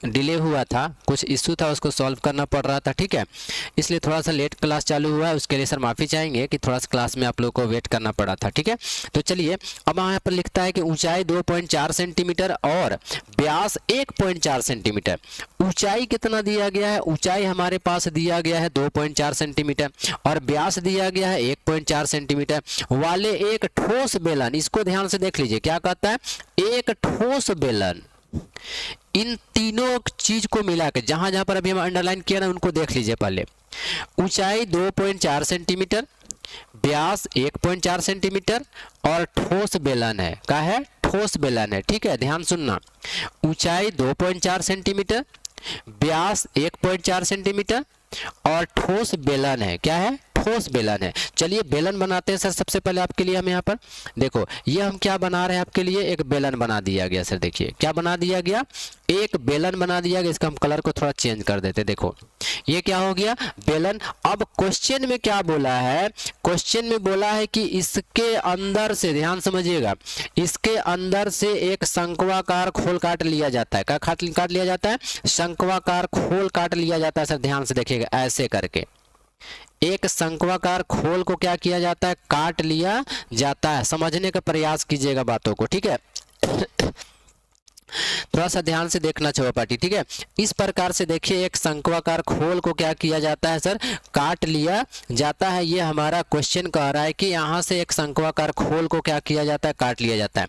डिले हुआ था, कुछ इशू था उसको सॉल्व करना पड़ रहा था, ठीक है। इसलिए थोड़ा सा लेट क्लास चालू हुआ है, उसके लिए सर माफ़ी चाहेंगे कि थोड़ा सा क्लास में आप लोग को वेट करना पड़ा था, ठीक है। तो चलिए अब यहाँ पर लिखता है कि ऊंचाई 2.4 सेंटीमीटर और व्यास 1.4 सेंटीमीटर। ऊंचाई कितना दिया गया है? ऊंचाई हमारे पास दिया गया है 2.4 सेंटीमीटर और व्यास दिया गया है 1.4 सेंटीमीटर वाले एक ठोस बेलन, इसको ध्यान से देख लीजिए क्या कहता है, एक ठोस बेलन। इन तीनों चीज को मिला के जहां जहां पर अभी हम अंडरलाइन किया ना उनको देख लीजिए पहले। ऊंचाई 2.4 सेंटीमीटर, व्यास 1.4 सेंटीमीटर और ठोस बेलन है। क्या है? ठोस बेलन है। ठीक है, ध्यान सुनना। ऊंचाई 2.4 सेंटीमीटर, व्यास 1.4 सेंटीमीटर और ठोस बेलन है। क्या है? ठोस बेलन है। चलिए बेलन बनाते हैं सर। सबसे पहले आपके लिए हम यहाँ पर देखो, ये हम क्या बना रहे हैं आपके लिए, एक बेलन बना दिया गया सर। देखिए क्या बना दिया गया, एक बेलन बना दिया गया। इसका हम कलर को थोड़ा चेंज कर देते। देखो ये क्या हो गया, बेलन। अब क्वेश्चन में क्या बोला है, क्वेश्चन में बोला है कि इसके अंदर से, ध्यान समझिएगा, इसके अंदर से एक शंक्वाकार खोल काट लिया जाता है। क्या काट लिया जाता है? शंक्वाकार खोल काट लिया जाता है सर। ध्यान से देखिएगा, ऐसे करके एक शंक्वाकार खोल को क्या किया जाता है, काट लिया जाता है। समझने का प्रयास कीजिएगा बातों को, ठीक है। थोड़ा सा ध्यान से देखना चाहिए पार्टी, ठीक है। इस प्रकार से देखिए एक शंक्वाकार खोल को क्या किया जाता है सर, काट लिया जाता है। ये हमारा क्वेश्चन कह रहा है कि यहाँ से एक शंक्वाकार खोल को क्या किया जाता है, काट लिया जाता है।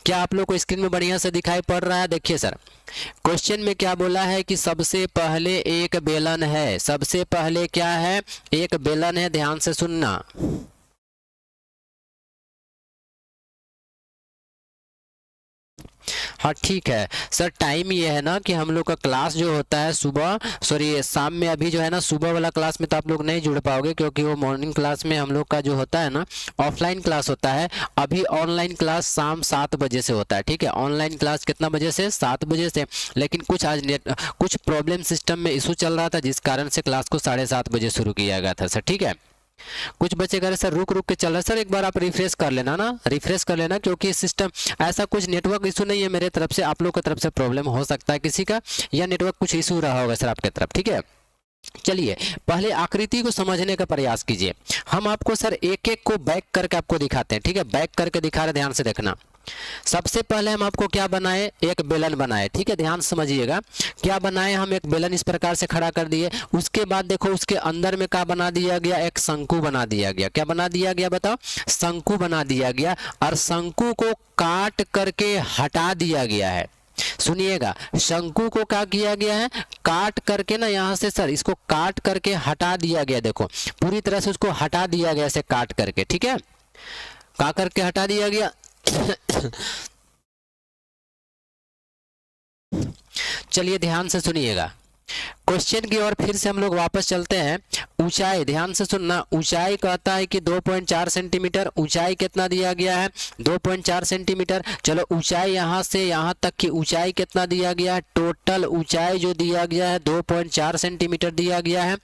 क्या आप लोग को स्क्रीन में बढ़िया से दिखाई पड़ रहा है? देखिए सर क्वेश्चन में क्या बोला है कि सबसे पहले एक बेलन है। सबसे पहले क्या है, एक बेलन है। ध्यान से सुनना। हाँ ठीक है सर, टाइम ये है ना कि हम लोग का क्लास जो होता है सुबह, सॉरी शाम में, अभी जो है ना सुबह वाला क्लास में तो आप लोग नहीं जुड़ पाओगे क्योंकि वो मॉर्निंग क्लास में हम लोग का जो होता है ना ऑफलाइन क्लास होता है। अभी ऑनलाइन क्लास शाम 7 बजे से होता है, ठीक है। ऑनलाइन क्लास कितना बजे से? 7 बजे से। लेकिन कुछ आज कुछ प्रॉब्लम सिस्टम में इशू चल रहा था जिस कारण से क्लास को 7:30 बजे शुरू किया गया था सर, ठीक है। कुछ बच्चे कह रहे सर रुक के चल रहा है। सर एक बार आप रिफ्रेश कर लेना ना, रिफ्रेश कर लेना, क्योंकि सिस्टम ऐसा कुछ नेटवर्क इशू नहीं है मेरे तरफ से, आप लोग की तरफ से प्रॉब्लम हो सकता है किसी का, या नेटवर्क कुछ इशू रहा होगा सर आपके तरफ, ठीक है। चलिए पहले आकृति को समझने का प्रयास कीजिए। हम आपको सर एक एक को बैक करके आपको दिखाते हैं, ठीक है। बैक करके दिखा रहे, ध्यान से देखना। सबसे पहले हम आपको क्या बनाए, एक बेलन बनाए, ठीक है। ध्यान समझिएगा क्या बनाए, हम एक बेलन इस प्रकार से खड़ा कर दिए। उसके बाद देखो उसके अंदर में क्या बना दिया गया, एक शंकु बना दिया गया। क्या बना दिया गया बताओ? शंकु बना दिया गया और शंकु को काट करके हटा दिया गया है। सुनिएगा, शंकु को क्या किया गया है, काट करके ना यहाँ से सर इसको काट करके हटा दिया गया। देखो पूरी तरह से उसको हटा दिया गया, ऐसे काट करके, ठीक है। क्या करके हटा दिया गया चलिए ध्यान से सुनिएगा क्वेश्चन की ओर फिर से हम लोग वापस चलते हैं। ऊंचाई, ध्यान से सुनना। ऊंचाई कहता है कि 2.4 सेंटीमीटर। ऊंचाई कितना दिया गया है? 2.4 सेंटीमीटर। चलो ऊंचाई यहाँ से यहाँ तक की ऊंचाई कितना दिया गया है? टोटल ऊंचाई जो दिया गया है 2.4 सेंटीमीटर दिया गया है।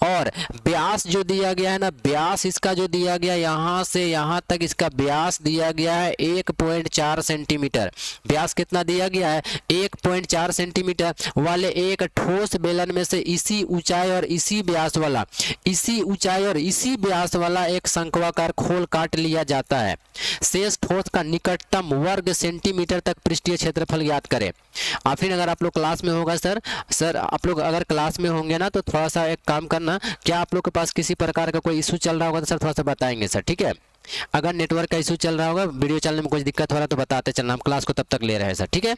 और व्यास जो दिया गया है ना, व्यास इसका जो दिया गया यहाँ से यहाँ तक इसका व्यास दिया गया है 1.4 सेंटीमीटर। व्यास कितना दिया गया है? 1.4 सेंटीमीटर वाले एक ठोस बेलन में से इसी ऊंचाई और इसी व्यास वाला, इसी ऊंचाई और इसी व्यास वाला एक शंक्वाकार खोल काट लिया जाता है। शेष ठोस का निकटतम वर्ग सेंटीमीटर तक पृष्ठीय क्षेत्रफल ज्ञात करें। फिर अगर आप लोग क्लास में होगा सर आप लोग अगर क्लास में होंगे ना तो थोड़ा सा एक काम करना, क्या आप लोग के पास किसी प्रकार का कोई इशू चल रहा होगा तो सर थोड़ा सा बताएंगे सर, ठीक है। अगर नेटवर्क का इशू चल रहा होगा, वीडियो चलने में कुछ दिक्कत हो रहा है तो बताते चलना, हम क्लास को तब तक ले रहे हैं सर, ठीक है।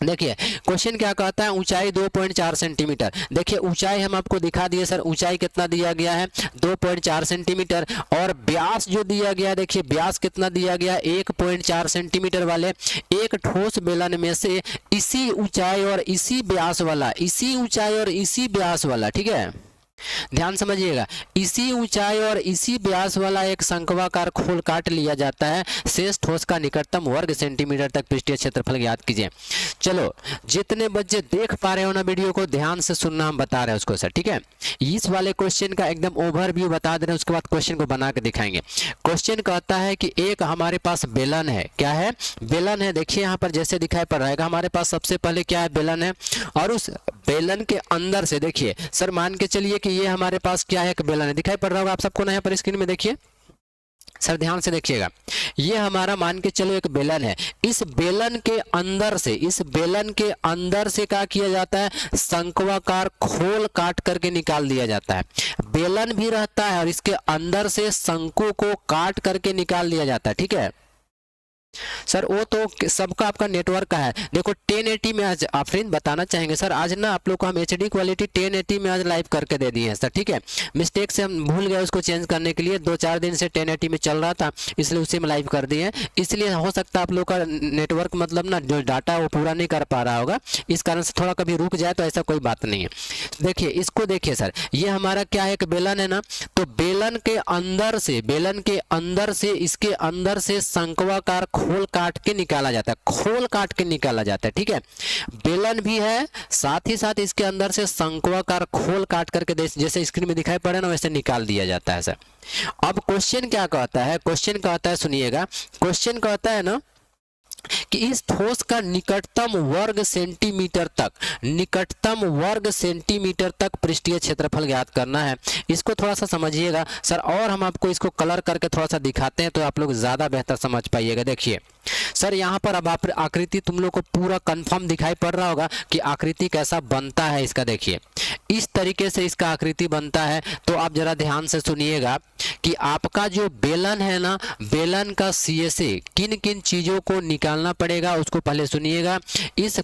देखिए क्वेश्चन क्या कहता है, ऊंचाई 2.4 सेंटीमीटर। देखिए ऊंचाई हम आपको दिखा दिए सर, ऊंचाई कितना दिया गया है 2.4 सेंटीमीटर। और व्यास जो दिया गया, देखिए व्यास कितना दिया गया 1.4 सेंटीमीटर वाले एक ठोस बेलन में से इसी ऊंचाई और इसी व्यास वाला, इसी ऊंचाई और इसी व्यास वाला, ठीक है, ध्यान समझिएगा, इसी ऊंचाई और इसी व्यास वाला एक शंक्वाकार खोल काट लिया जाता है। शेष ठोस का निकटतम वर्ग सेंटीमीटर तक पृष्ठीय क्षेत्रफल ज्ञात कीजिए। चलो जितने बच्चे देख पा रहे हो ना वीडियो को, ध्यान से सुनना, हम बता रहे हैं उसको सर, ठीक है। इस वाले क्वेश्चन का एकदम ओवरव्यू बता दे रहे हैं, उसके बाद क्वेश्चन को बना के दिखाएंगे। क्वेश्चन कहता है कि एक हमारे पास बेलन है। क्या है? बेलन है। देखिए यहाँ पर जैसे दिखाई पड़ रहा है हमारे पास सबसे पहले क्या है, बेलन है। और उस बेलन के अंदर से देखिए सर, मान के चलिए कि ये हमारे पास क्या है, एक बेलन है। दिखाई पड़ रहा होगा आप सबको ना यहाँ पर स्क्रीन में, देखिए सर ध्यान से देखिएगा, ये हमारा मान के चलो एक बेलन है, इस बेलन के अंदर से क्या किया जाता है, शंक्वाकार खोल काट करके निकाल दिया जाता है। बेलन भी रहता है और इसके अंदर से शंकु को काट करके निकाल दिया जाता है, ठीक है सर। वो तो सबका आपका नेटवर्क का है। देखो 1080 में आज आफरीन बताना चाहेंगे सर, आज ना आप लोग को हम HD क्वालिटी 1080 में आज लाइव करके दे दिए हैं सर, ठीक है। मिस्टेक से हम भूल गए उसको चेंज करने के लिए, 2-4 दिन से 1080 में चल रहा था, इसलिए उसी में लाइव कर दिए हैं। इसलिए हो सकता है आप लोग का नेटवर्क मतलब ना जो डाटा वो पूरा नहीं कर पा रहा होगा, इस कारण से थोड़ा कभी रुक जाए, तो ऐसा कोई बात नहीं है। देखिए इसको देखिए सर, ये हमारा क्या है, एक बेलन है ना, तो बेलन के अंदर से इसके अंदर से शंक्वाकार खोल काट के निकाला जाता है, खोल काट के निकाला जाता है, ठीक है। बेलन भी है, साथ ही साथ इसके अंदर से शंक्वाकार खोल काट करके जैसे स्क्रीन में दिखाई पड़े ना, वैसे निकाल दिया जाता है सर। अब क्वेश्चन क्या कहता है, क्वेश्चन कहता है, सुनिएगा, क्वेश्चन कहता है ना कि इस ठोस का निकटतम वर्ग सेंटीमीटर तक पृष्ठीय क्षेत्रफल ज्ञात करना है। इसको थोड़ा सा समझिएगा सर, और हम आपको इसको कलर करके थोड़ा सा दिखाते हैं तो आप लोग ज्यादा बेहतर समझ पाइएगा। देखिए सर, यहाँ पर अब आकृति तुम लोग को पूरा कंफर्म दिखाई पड़ रहा होगा कि आकृति कैसा बनता है इसका। देखिए इस तरीके से इसका आकृति बनता है। तो आप जरा ध्यान से सुनिएगा कि आपका जो बेलन है ना, बेलन का CSA किन किन चीजों को निकालना पड़ेगा उसको पहले सुनिएगा। इस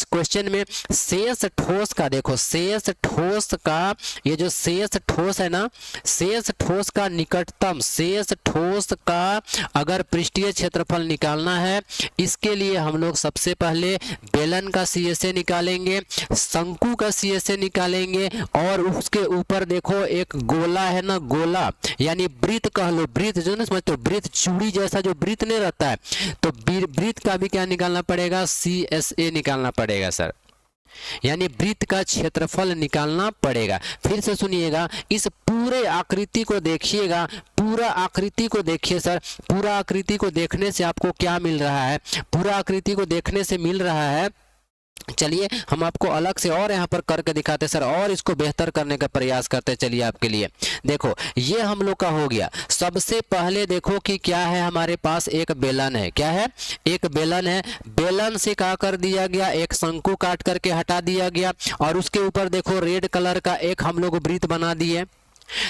क्वेश्चन में शेष ठोस का, देखो शेष ठोस का, ये जो शेष ठोस है ना, शेष ठोस का निकटतम, शेष ठोस का अगर पृष्ठीय क्षेत्रफल निकालना है, इसके लिए हम लोग सबसे पहले बेलन का CSA निकालेंगे, शंकु का CSA निकालेंगे, और उसके ऊपर देखो एक गोला है ना, गोला यानी वृत्त कह लो, वृत्त जो ना समझते हो, वृत्त चूड़ी जैसा जो वृत्त नहीं रहता है, तो वृत्त का भी क्या निकालना पड़ेगा, CSA निकालना पड़ेगा सर, यानी वृत्त का क्षेत्रफल निकालना पड़ेगा। फिर से सुनिएगा, इस पूरे आकृति को देखिएगा, पूरा आकृति को देखिए सर, पूरा आकृति को देखने से आपको क्या मिल रहा है, पूरा आकृति को देखने से मिल रहा है, चलिए हम आपको अलग से और यहाँ पर करके दिखाते सर, और इसको बेहतर करने का प्रयास करते चलिए आपके लिए। देखो ये हम लोग का हो गया। सबसे पहले देखो कि क्या है, हमारे पास एक बेलन है, क्या है, एक बेलन है, बेलन से क्या कर दिया गया, एक शंकु काट करके हटा दिया गया, और उसके ऊपर देखो रेड कलर का एक हम लोग वृत्त बना दिए।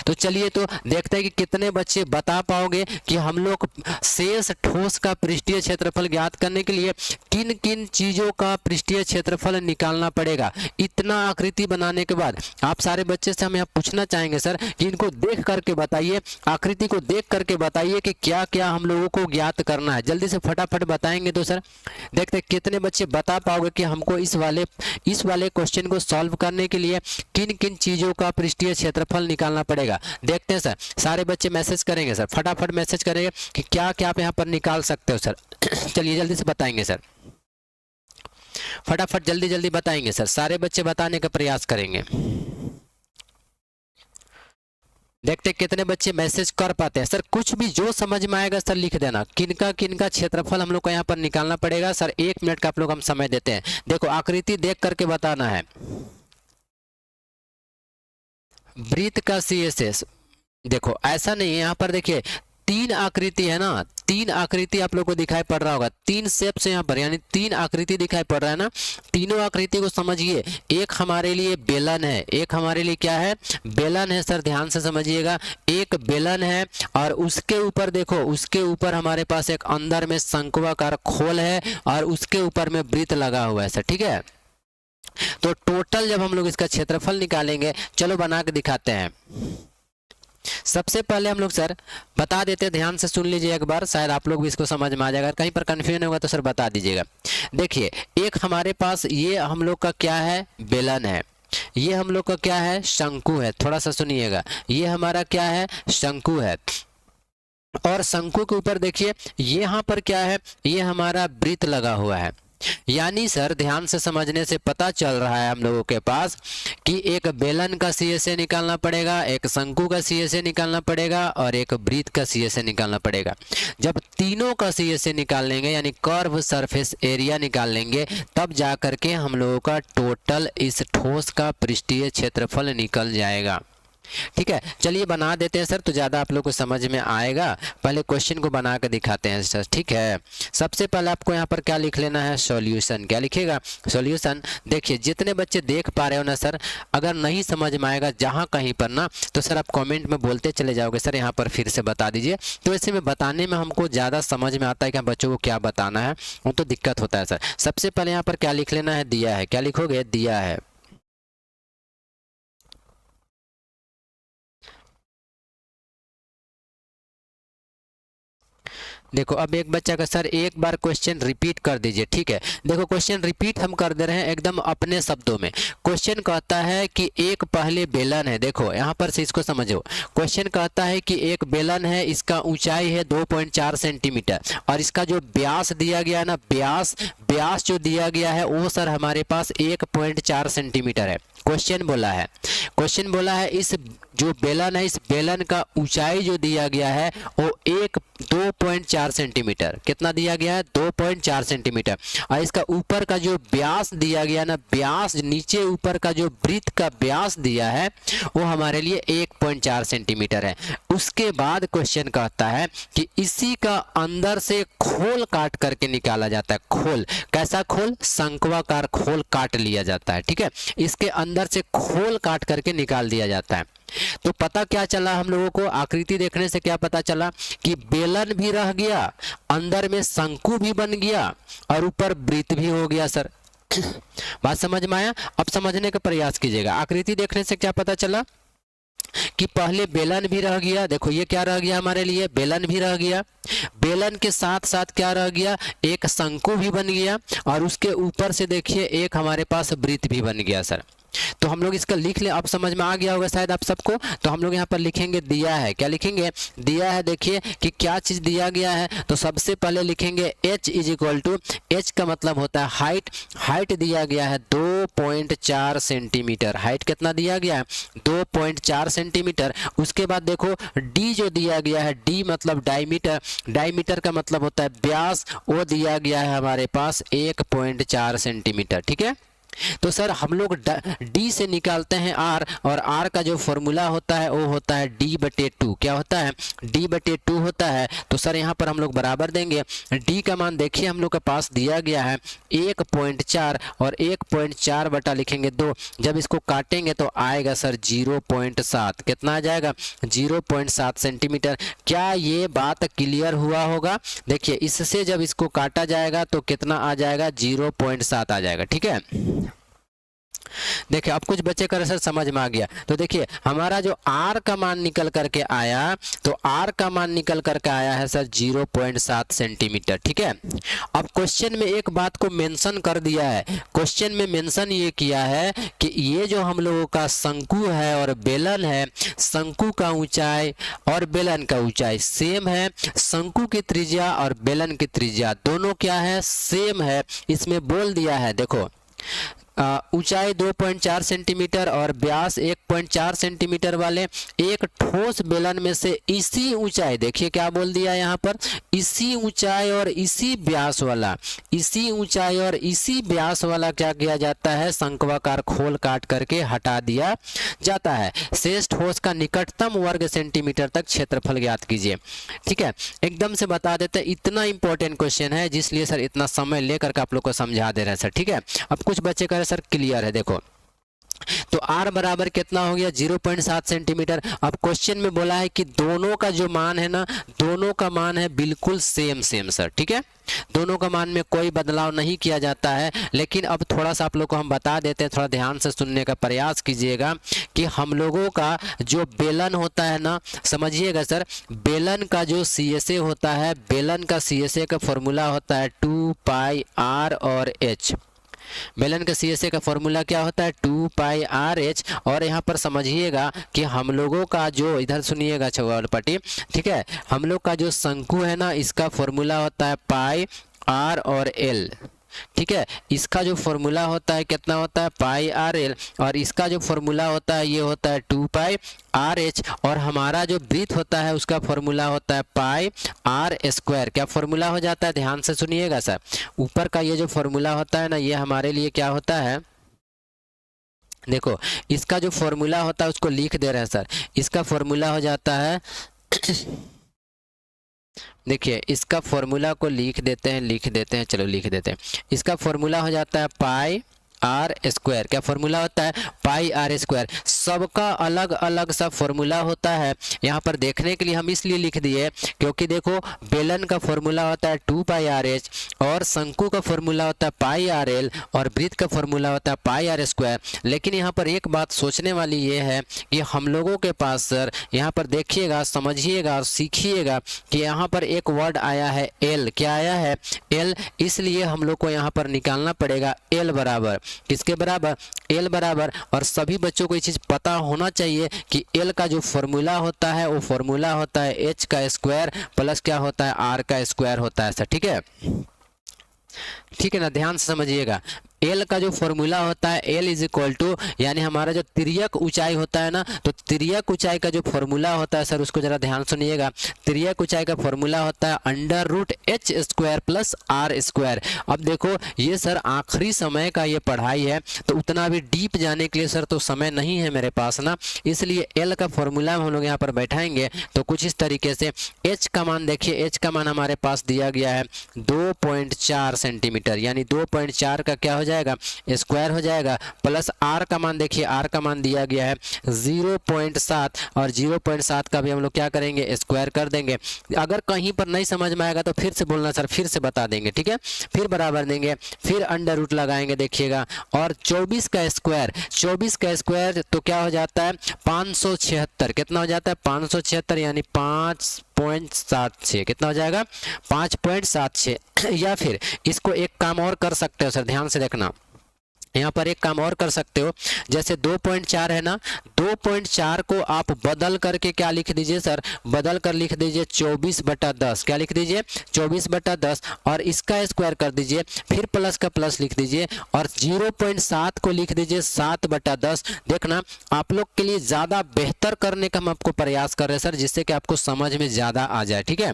तो चलिए तो देखते हैं कि कितने बच्चे बता पाओगे कि हम लोग शेष ठोस का पृष्ठीय क्षेत्रफल ज्ञात करने के लिए किन किन चीजों का पृष्ठीय क्षेत्रफल निकालना पड़ेगा। इतना आकृति बनाने के बाद आप सारे बच्चे से हम यहाँ पूछना चाहेंगे सर कि इनको देख करके बताइए, आकृति को देख करके बताइए कि क्या क्या हम लोगों को ज्ञात करना है। जल्दी से फटाफट बताएंगे तो सर देखते कितने बच्चे बता पाओगे कि हमको इस वाले क्वेश्चन को सॉल्व करने के लिए किन किन चीजों का पृष्ठीय क्षेत्रफल निकालना पड़ेगा। देखते हैं सर, सारे बच्चे मैसेज करेंगे सर, फटाफट मैसेज करेंगे कि क्या क्या आप यहाँ पर निकाल सकते हो सर। चलिए जल्दी से बताएंगे सर, फटाफट जल्दी जल्दी बताएंगे सर, सारे बच्चे बताने का प्रयास करेंगे। देखते कितने बच्चे मैसेज कर पाते हैं सर। कुछ भी जो समझ में आएगा सर लिख देना, किनका किनका क्षेत्रफल हम लोग को यहाँ पर निकालना पड़ेगा सर। 1 मिनट का आप लोग हम समय देते हैं। देखो आकृति देख करके बताना है। वृत्त का CSS देखो ऐसा नहीं है, यहाँ पर देखिए 3 आकृति है ना, 3 आकृति आप लोग को दिखाई पड़ रहा होगा, 3 शेप्स यहाँ पर, यानी 3 आकृति दिखाई पड़ रहा है ना। तीनों आकृति को समझिए। एक हमारे लिए बेलन है, एक हमारे लिए क्या है, बेलन है सर, ध्यान से समझिएगा। एक बेलन है और उसके ऊपर देखो, उसके ऊपर हमारे पास एक अंदर में शंक्वाकार खोल है और उसके ऊपर में वृत्त लगा हुआ है सर, ठीक है। तो टोटल जब हम लोग इसका क्षेत्रफल निकालेंगे, चलो बना के दिखाते हैं। सबसे पहले हम लोग सर बता देते हैं, ध्यान से सुन लीजिए एक बार, शायद आप लोग भी इसको समझ में आ जाएगा। कहीं पर कंफ्यूजन होगा तो सर बता दीजिएगा। देखिए एक हमारे पास ये हम लोग का क्या है, बेलन है, ये हम लोग का क्या है, शंकु है। थोड़ा सा सुनिएगा, ये हमारा क्या है, शंकु है। और शंकु के ऊपर देखिए यहाँ पर क्या है, ये हमारा वृत्त लगा हुआ है। यानी सर ध्यान से समझने से पता चल रहा है हम लोगों के पास कि एक बेलन का CSA निकालना पड़ेगा, एक शंकु का CSA निकालना पड़ेगा और एक वृत्त का CSA निकालना पड़ेगा। जब तीनों का CSA निकाल लेंगे यानी कर्व सरफेस एरिया निकाल लेंगे, तब जा करके हम लोगों का टोटल इस ठोस का पृष्ठीय क्षेत्रफल निकल जाएगा। ठीक है, चलिए बना देते हैं सर, तो ज़्यादा आप लोग को समझ में आएगा। पहले क्वेश्चन को बना के दिखाते हैं सर, ठीक है। सबसे पहले आपको यहाँ पर क्या लिख लेना है, सॉल्यूशन। क्या लिखेगा, सॉल्यूशन। देखिए जितने बच्चे देख पा रहे हो ना सर, अगर नहीं समझ में आएगा जहाँ कहीं पर ना, तो सर आप कमेंट में बोलते चले जाओगे सर यहाँ पर फिर से बता दीजिए। तो ऐसे में बताने में हमको ज़्यादा समझ में आता है कि बच्चों को क्या बताना है, वो तो दिक्कत होता है सर। सबसे पहले यहाँ पर क्या लिख लेना है, दिया है। क्या लिखोगे, दिया है। देखो अब एक बच्चा का सर एक बार क्वेश्चन रिपीट कर दीजिए, ठीक है। देखो क्वेश्चन रिपीट हम कर दे रहे हैं एकदम अपने शब्दों में। क्वेश्चन कहता है कि एक पहले बेलन है, देखो यहाँ पर से इसको समझो। क्वेश्चन कहता है कि एक बेलन है, इसका ऊंचाई है 2.4 सेंटीमीटर और इसका जो व्यास दिया गया है ना, व्यास जो दिया गया है वो सर हमारे पास 1.4 सेंटीमीटर है। क्वेश्चन बोला है इस जो बेलन है, इस बेलन का ऊंचाई जो दिया गया है वो 2.4 सेंटीमीटर। कितना दिया गया है, 2.4 सेंटीमीटर। और इसका ऊपर का जो व्यास दिया गया ना, व्यास नीचे ऊपर का जो वृत्त का व्यास दिया है वो हमारे लिए 1.4 सेंटीमीटर है। उसके बाद क्वेश्चन कहता है कि इसी का अंदर से खोल काट करके निकाला जाता है। खोल, कैसा खोल, शंक्वाकार खोल काट लिया जाता है, ठीक है। इसके अंदर से खोल काट करके निकाल दिया जाता है। तो पता क्या चला हम लोगों को, आकृति देखने से क्या पता चला कि बेलन भी रह गया, अंदर में शंकु भी बन गया और ऊपर वृत्त भी हो गया सर। बात समझ में आया? अब समझने का प्रयास कीजिएगा। आकृति देखने से क्या पता चला कि पहले बेलन भी रह गया। देखो ये क्या रह गया हमारे लिए, बेलन भी रह गया। बेलन के साथ साथ क्या रह गया, एक शंकु भी बन गया और उसके ऊपर से देखिए एक हमारे पास वृत्त भी बन गया सर। तो हम लोग इसका लिख ले, अब समझ में आ गया होगा शायद आप सबको। तो हम लोग यहाँ पर लिखेंगे दिया है। क्या लिखेंगे, दिया है। देखिए कि क्या चीज दिया गया है, तो सबसे पहले लिखेंगे h is equal to, h का मतलब होता है हाइट। हाइट दिया गया है 2.4 सेंटीमीटर। हाइट कितना दिया गया है, 2.4 सेंटीमीटर। उसके बाद देखो d जो दिया गया है, d मतलब डायमीटर। डायमीटर का मतलब होता है व्यास, वो दिया गया है हमारे पास 1.4 सेंटीमीटर, ठीक है। तो सर हम लोग d से निकालते हैं r, और r का जो फॉर्मूला होता है वो होता है d/2। क्या होता है, d/2 होता है। तो सर यहाँ पर हम लोग बराबर देंगे, d का मान देखिए हम लोग के पास दिया गया है 1.4 और 1.4 बटा लिखेंगे 2। जब इसको काटेंगे तो आएगा सर 0.7। कितना आ जाएगा, 0.7 सेंटीमीटर। क्या ये बात क्लियर हुआ होगा? देखिए इससे जब इसको काटा जाएगा तो कितना आ जाएगा, 0.7 आ जाएगा, ठीक है। देखिए अब कुछ बच्चे का सर समझ में आ गया। तो देखिए हमारा जो r का मान निकल करके आया, तो r का मान निकल करके आया है सर 0.7 सेंटीमीटर, ठीक है। अब क्वेश्चन में एक बात को मेंशन कर दिया है। क्वेश्चन में मेंशन ये किया है कि ये जो हम लोगों का शंकु है और बेलन है, शंकु का ऊंचाई और बेलन का ऊंचाई सेम है। शंकु की त्रिज्या और बेलन की त्रिज्या दोनों क्या है, सेम है। इसमें बोल दिया है, देखो ऊंचाई 2.4 सेंटीमीटर और व्यास 1.4 सेंटीमीटर वाले एक ठोस बेलन में से इसी ऊंचाई, देखिए क्या बोल दिया यहाँ पर, इसी ऊंचाई और इसी व्यास वाला, इसी ऊंचाई और इसी व्यास वाला क्या किया जाता है, शंक्वाकार खोल काट करके हटा दिया जाता है। शेष ठोस का निकटतम वर्ग सेंटीमीटर तक क्षेत्रफल ज्ञात कीजिए, ठीक है। एकदम से बता देते, इतना इंपॉर्टेंट क्वेश्चन है जिसलिए सर इतना समय लेकर के आप लोग को समझा दे रहे हैं सर, ठीक है। अब कुछ बच्चे का सर क्लियर है, देखो तो r बराबर कितना हो गया, 0.7 सेंटीमीटर। अब क्वेश्चन में बोला है कि दोनों का जो मान है ना, दोनों का मान है बिल्कुल सेम सर, ठीक है। दोनों का मान में कोई बदलाव नहीं किया जाता है। लेकिन अब थोड़ा सा आप लोग को हम बता देते हैं, थोड़ा ध्यान से सुनने का प्रयास कीजिएगा कि हम लोगों का जो बेलन होता है ना, समझिएगा सर, बेलन का जो CSA होता है, बेलन का CSA का फॉर्मूला होता है 2 पाई r और h। बेलन का CSA का फॉर्मूला क्या होता है, 2 पाई RH। और यहाँ पर समझिएगा कि हम लोगों का जो, इधर सुनिएगा छुआ पट्टी, ठीक है, हम लोग का जो शंकु है ना, इसका फॉर्मूला होता है पाई R और L, ठीक है। इसका जो फॉर्मूला होता है कितना होता है, पाई RL, और इसका जो फॉर्मूला होता है ये होता है 2 पाई RH। और हमारा जो वृत्त होता है उसका फॉर्मूला होता है पाई R²। क्या फॉर्मूला हो जाता है, ध्यान से सुनिएगा सर। ऊपर का ये जो फॉर्मूला होता है ना, ये हमारे लिए क्या होता है, देखो इसका जो फॉर्मूला होता है उसको लिख दे रहे हैं सर। इसका फॉर्मूला हो जाता है देखिए इसका फॉर्मूला को लिख देते हैं, चलो लिख देते हैं। इसका फॉर्मूला हो जाता है पाई आर स्क्वायर। क्या फॉर्मूला होता है? पाई आर स्क्वायर। सबका अलग अलग सा फॉर्मूला होता है। यहाँ पर देखने के लिए हम इसलिए लिख दिए क्योंकि देखो बेलन का फॉर्मूला होता है 2 पाई आर एच, और शंकु का फॉर्मूला होता है पाई आर एल, और वृत्त का फॉर्मूला होता है पाई आर स्क्वायर। लेकिन यहाँ पर एक बात सोचने वाली ये है कि हम लोगों के पास सर यहाँ पर देखिएगा, समझिएगा और सीखिएगा कि यहाँ पर एक वर्ड आया है एल। क्या आया है? एल। इसलिए हम लोग को यहाँ पर निकालना पड़ेगा एल बराबर किसके बराबर? एल बराबर। और सभी बच्चों को ये चीज़ पता होना चाहिए कि एल का जो फॉर्मूला होता है वो फॉर्मूला होता है एच का स्क्वायर प्लस क्या होता है? आर का स्क्वायर होता है सर। ठीक है, ठीक है ना, ध्यान से समझिएगा। एल का जो फॉर्मूला होता है एल इज इक्वल टू, यानी हमारा जो तिर्यक ऊंचाई होता है ना, तो तिर्यक ऊंचाई का जो फॉर्मूला होता है सर उसको जरा ध्यान सुनिएगा। तिर्यक ऊंचाई का फॉर्मूला होता है under root H square plus R square. अब देखो ये सर आखिरी समय का ये पढ़ाई है, तो उतना भी डीप जाने के लिए सर तो समय नहीं है मेरे पास ना, इसलिए एल का फॉर्मूला हम लोग यहाँ पर बैठाएंगे तो कुछ इस तरीके से। एच का मान देखिए, एच का मान हमारे पास दिया गया है 2.4 सेंटीमीटर, यानी 2.4 का क्या हो जाएगा? स्क्वायर हो जाएगा, प्लस आर का मान देखिए, आर का मान दिया गया है 0.7, और 0.7 का भी हम लोग क्या करेंगे? स्क्वायर कर देंगे। अगर कहीं पर नहीं समझ में आएगा तो फिर से बोलना सर, फिर से बता देंगे, ठीक है। फिर बराबर देंगे, फिर अंडर रूट लगाएंगे देखिएगा, और 24 का स्क्वायर, 24 का स्क्वायर तो क्या हो जाता है? 576। कितना हो जाता है? 576, यानी 5.76। कितना हो जाएगा? 5.76। या फिर इसको एक काम और कर सकते हो सर, ध्यान से देखना, यहाँ पर एक काम और कर सकते हो। जैसे 2.4 है ना, 2.4 को आप बदल करके क्या लिख दीजिए सर? बदल कर लिख दीजिए 24/10। क्या लिख दीजिए? 24/10, और इसका स्क्वायर कर दीजिए, फिर प्लस का प्लस लिख दीजिए, और 0.7 को लिख दीजिए 7/10। देखना आप लोग के लिए ज़्यादा बेहतर करने का हम आपको प्रयास कर रहे हैं सर, जिससे कि आपको समझ में ज़्यादा आ जाए, ठीक है।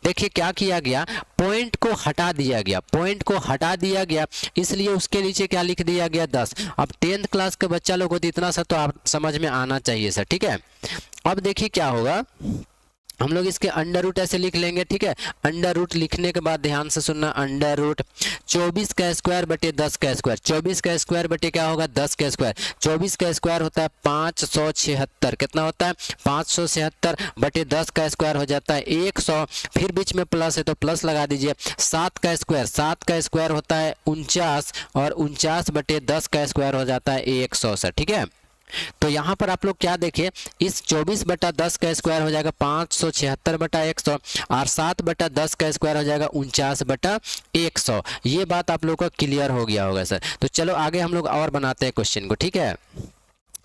देखिए क्या किया गया, पॉइंट को हटा दिया गया, पॉइंट को हटा दिया गया, इसलिए उसके नीचे क्या लिख दिया गया? 10। अब 10th क्लास के बच्चा लोग को तो इतना सा तो आप समझ में आना चाहिए सर, ठीक है। अब देखिए क्या होगा, हम लोग इसके अंडर रूट ऐसे लिख लेंगे, ठीक है। अंडर रूट लिखने के बाद ध्यान से सुनना, अंडर रूट 24 का स्क्वायर बटे 10 का स्क्वायर, 24 का स्क्वायर बटे क्या होगा? 10 का स्क्वायर। 24 का स्क्वायर होता है 576। कितना होता है? 576 बटे 10 का स्क्वायर हो जाता है 100, फिर बीच में प्लस है तो प्लस लगा दीजिए। 7 का स्क्वायर, 7 का स्क्वायर होता है 49, और 49 बटे 10 का स्क्वायर हो जाता है 100 सर, ठीक है। तो यहाँ पर आप लोग क्या देखें, इस 24/10 का स्क्वायर हो जाएगा 576/100, और 7/10 का स्क्वायर हो जाएगा 49/100। ये बात आप लोग को क्लियर हो गया होगा सर। तो चलो आगे हम लोग और बनाते हैं क्वेश्चन को, ठीक है।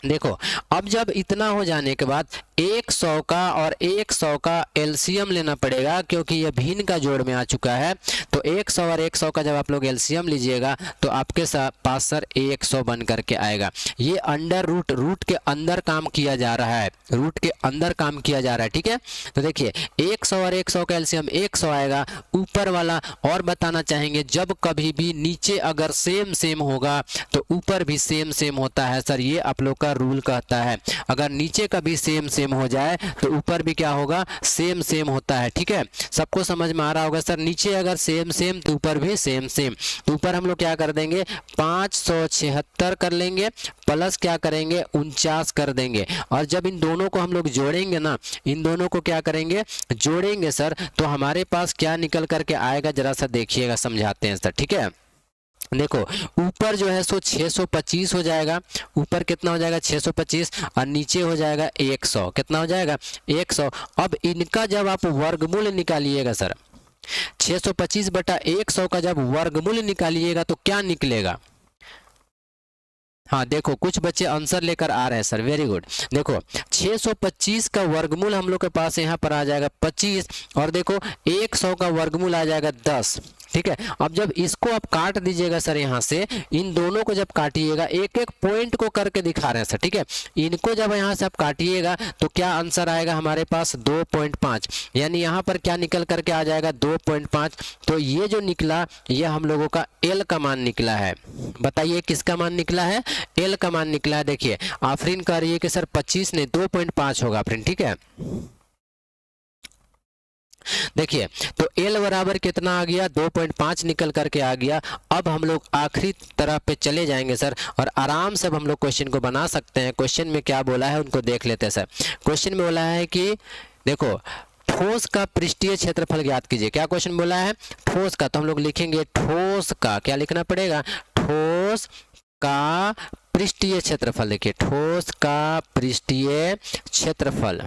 देखो अब जब इतना हो जाने के बाद 100 का और 100 का एलसीएम लेना पड़ेगा, क्योंकि ये भिन्न का जोड़ में आ चुका है। तो 100 और 100 का जब आप लोग एलसीएम लीजिएगा तो आपके पास सर 100 बन करके आएगा। ये अंडर रूट, रूट के अंदर काम किया जा रहा है, रूट के अंदर काम किया जा रहा है, ठीक है। तो देखिए 100 और 100 का एलसीएम 100 आएगा। ऊपर वाला और बताना चाहेंगे, जब कभी भी नीचे अगर सेम सेम होगा तो ऊपर भी सेम सेम होता है सर, ये आप लोग का रूल कहता है। अगर नीचे का भी सेम सेम हो जाए तो ऊपर भी क्या होगा? सेम सेम होता है, ठीक है। सबको समझ में आ रहा होगा सर, नीचे अगर सेम सेम तो ऊपर भी सेम सेम। तो ऊपर हम लोग क्या कर देंगे? 576 कर लेंगे, प्लस क्या करेंगे? 49 कर देंगे, और जब इन दोनों को हम लोग जोड़ेंगे ना, इन दोनों को क्या करेंगे? जोड़ेंगे सर, तो हमारे पास क्या निकल करके आएगा? जरा सा देखिएगा, समझाते हैं सर, ठीक है। देखो ऊपर जो है सो 625 हो जाएगा, ऊपर कितना हो जाएगा? 625, और नीचे हो जाएगा 100। कितना हो जाएगा? 100। अब इनका जब आप वर्गमूल निकालिएगा सर, 625/100 का जब वर्गमूल निकालिएगा तो क्या निकलेगा? हाँ देखो कुछ बच्चे आंसर लेकर आ रहे हैं सर, वेरी गुड। देखो 625 का वर्गमूल हम लोग के पास यहाँ पर आ जाएगा 25, और देखो 100 का वर्गमूल आ जाएगा 10, ठीक है। अब जब इसको आप काट दीजिएगा सर, यहाँ से इन दोनों को जब काटिएगा, एक एक पॉइंट को करके दिखा रहे हैं सर, ठीक है। इनको जब यहाँ से आप काटिएगा तो क्या आंसर आएगा हमारे पास? 2.5, यानी यहाँ पर क्या निकल करके आ जाएगा? 2.5। तो ये जो निकला ये हम लोगों का एल का मान निकला है। बताइए किसका मान निकला है? एल का मान निकला है, देखिए आफरीन कह रही है कि सर 25 नहीं 2.5 होगा आफरीन, ठीक है। देखिए तो L बराबर कितना आ गया, 2.5 निकल करके आ गया। अब हम लोग आखिरी तरह पे चले जाएंगे सर और आराम से अब हम लोग क्वेश्चन को बना सकते हैं। क्वेश्चन में क्या बोला है उनको देख लेते हैं सर। क्वेश्चन में बोला है कि देखो ठोस का पृष्ठीय क्षेत्रफल ज्ञात कीजिए। क्या क्वेश्चन बोला है, ठोस का, तो हम लोग लिखेंगे ठोस का, क्या लिखना पड़ेगा, ठोस का पृष्ठीय क्षेत्रफल। देखिए ठोस का पृष्ठीय क्षेत्रफल,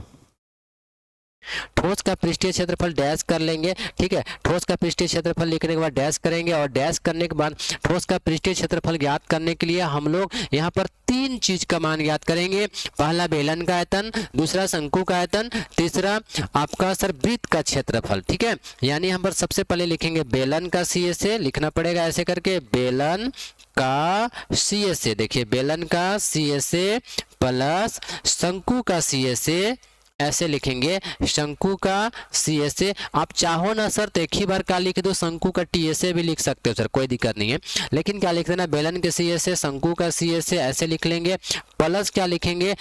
ठोस का पृष्ठीय क्षेत्रफल डैश कर लेंगे, ठीक है। ठोस का पृष्ठीय क्षेत्रफल लिखने के बाद डैश करेंगे और डैश करने के बाद ठोस का पृष्ठीय क्षेत्रफल ज्ञात करने के लिए हम लोग यहाँ पर 3 चीज का मान ज्ञात करेंगे। पहला बेलन का आयतन, दूसरा शंकु का आयतन, तीसरा आपका सर वृत्त का क्षेत्रफल, ठीक है। यानी हम पर सबसे पहले लिखेंगे बेलन का CSA, लिखना पड़ेगा ऐसे करके, बेलन का CSA। देखिए बेलन का CSA प्लस शंकु का CSA, ऐसे लिखेंगे शंकु का CSA। आप चाहो ना सर तो एक ही बार क्या लिख दो, शंकु का TSA भी लिख सकते हो सर, कोई दिक्कत नहीं है। लेकिन क्या लिख देना, बेलन के CSA शंकु का CSA ऐसे लिख लेंगे, प्लस क्या लिखेंगे,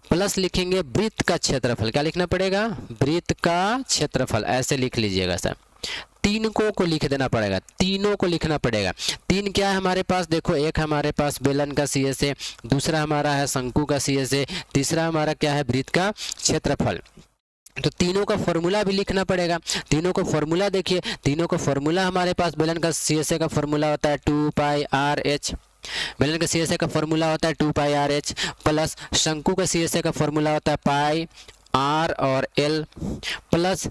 प्लस लिखेंगे वृत्त का क्षेत्रफल। क्या लिखना पड़ेगा, वृत्त का क्षेत्रफल, ऐसे लिख लीजिएगा सर। तीन को लिख देना पड़ेगा, तीनों को लिखना पड़ेगा। तीन क्या है हमारे पास, देखो एक हमारे पास बेलन का CSA, दूसरा हमारा है शंकु का CSA, तीसरा हमारा क्या है वृत्त का क्षेत्रफल। तो तीनों का फॉर्मूला भी लिखना पड़ेगा। तीनों का फॉर्मूला देखिए, तीनों का फॉर्मूला हमारे पास बेलन का CSA का फॉर्मूला होता है 2πRH, बेलन का CSA का फॉर्मूला होता है 2πRH, प्लस शंकु का CSA का फॉर्मूला होता है पाई R और L, प्लस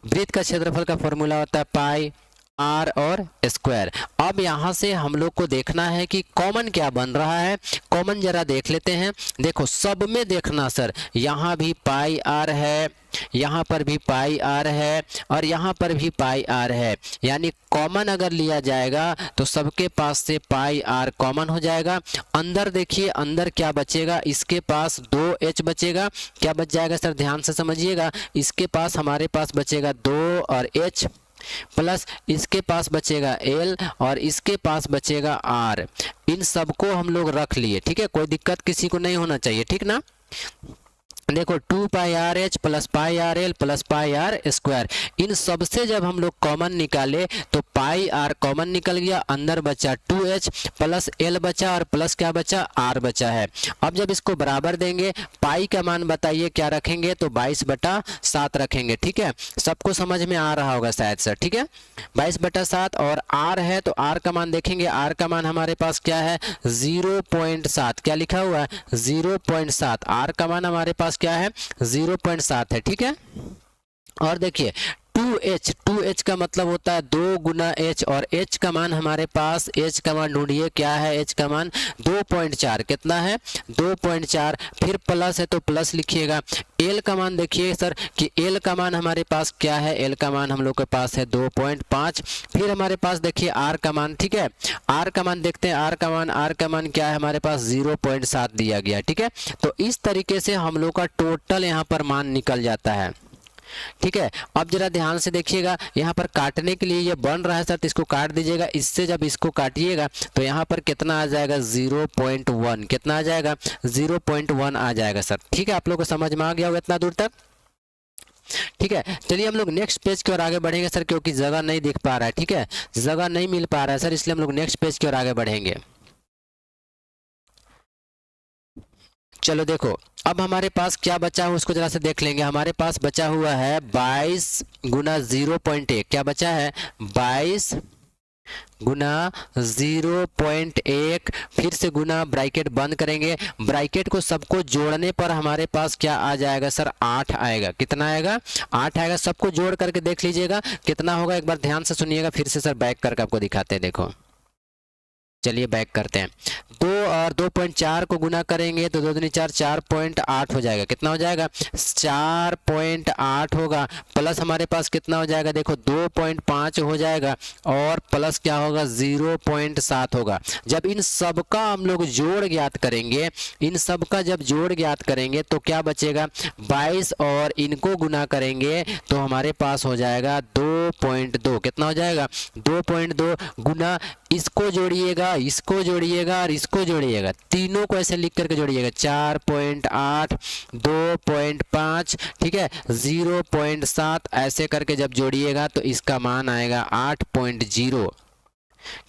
वृत्त का क्षेत्रफल का फॉर्मूला होता है पाई R और स्क्वायर। अब यहाँ से हम लोग को देखना है कि कॉमन क्या बन रहा है। कॉमन जरा देख लेते हैं। देखो सब में देखना सर, यहाँ भी पाई R है, यहाँ पर भी पाई R है और यहाँ पर भी पाई R है। यानी कॉमन अगर लिया जाएगा तो सबके पास से पाई R कॉमन हो जाएगा। अंदर देखिए, अंदर क्या बचेगा, इसके पास 2h बचेगा। क्या बच जाएगा सर, ध्यान से समझिएगा। इसके पास हमारे पास बचेगा 2 और h, प्लस इसके पास बचेगा L और इसके पास बचेगा R। इन सबको हम लोग रख लिए, ठीक है, कोई दिक्कत किसी को नहीं होना चाहिए, ठीक ना। देखो 2πRH plus πRL plus πR square, इन सब से जब हम लोग कॉमन निकाले तो पाई R कॉमन निकल गया, अंदर बचा 2h प्लस L बचा और प्लस क्या बचा, R बचा है। अब जब इसको बराबर देंगे, पाई का मान बताइए क्या रखेंगे, तो 22/7 रखेंगे, ठीक है। सबको समझ में आ रहा होगा शायद सर, ठीक है। 22/7 और R है तो R का मान देखेंगे, R का मान हमारे पास क्या है 0.7, क्या लिखा हुआ है 0.7, R का मान हमारे पास क्या है 0.7 है, ठीक है। और देखिए 2h का मतलब होता है 2 गुना h और h का मान हमारे पास, h का मान ढूंढिए क्या है, h का मान 2.4, कितना है 2.4, फिर प्लस है तो प्लस लिखिएगा। l का मान देखिए सर कि l का मान हमारे पास क्या है, l का मान हम लोग के पास है 2.5, फिर हमारे पास देखिए r का मान, ठीक है। r का मान देखते हैं, r का मान क्या है हमारे पास 0.7 दिया गया, ठीक है। तो इस तरीके से हम लोग का टोटल यहाँ पर मान निकल जाता है, ठीक है। अब जरा ध्यान से देखिएगा, यहाँ पर काटने के लिए ये बन रहा है सर, तो इसको काट दीजिएगा। इससे जब इसको काटिएगा तो यहाँ पर कितना आ जाएगा 0.1, कितना आ जाएगा 0.1 आ जाएगा सर, ठीक है। आप लोग को समझ में आ गया होगा इतना दूर तक, ठीक है। चलिए हम लोग नेक्स्ट पेज की ओर आगे बढ़ेंगे सर, क्योंकि जगह नहीं दिख पा रहा है, ठीक है, जगह नहीं मिल पा रहा है सर, इसलिए हम लोग नेक्स्ट पेज की ओर आगे बढ़ेंगे। चलो देखो अब हमारे पास क्या बचा है उसको जरा से देख लेंगे। हमारे पास बचा हुआ है 22 गुना 0.1, क्या बचा है 22 गुना 0.1, फिर से गुना, ब्रैकेट बंद करेंगे। ब्रैकेट को सबको जोड़ने पर हमारे पास क्या आ जाएगा सर 8 आएगा, कितना आएगा 8 आएगा। सबको जोड़ करके देख लीजिएगा कितना होगा, एक बार ध्यान से सुनिएगा, फिर से सर बैक करके आपको दिखाते हैं। देखो चलिए बैक करते हैं। 2 और 2.4 को गुना करेंगे तो 2 दूनी 4, 4.8 हो जाएगा, कितना हो जाएगा 4.8 होगा, प्लस हमारे पास कितना हो जाएगा देखो 2.5 हो जाएगा और प्लस क्या होगा 0.7 होगा। जब इन सब का हम लोग जोड़ ज्ञात करेंगे, इन सब का जब जोड़ ज्ञात करेंगे तो क्या बचेगा 22 और इनको गुना करेंगे तो हमारे पास हो जाएगा 2.2, कितना हो जाएगा 2.2 गुना इसको जोड़िएगा, इसको जोड़िएगा और इसको जोड़िएगा, तीनों को ऐसे लिख करके जोड़िएगा, 4.8, 2.5, ठीक है, 0.7, ऐसे करके जब जोड़िएगा तो इसका मान आएगा 8.0।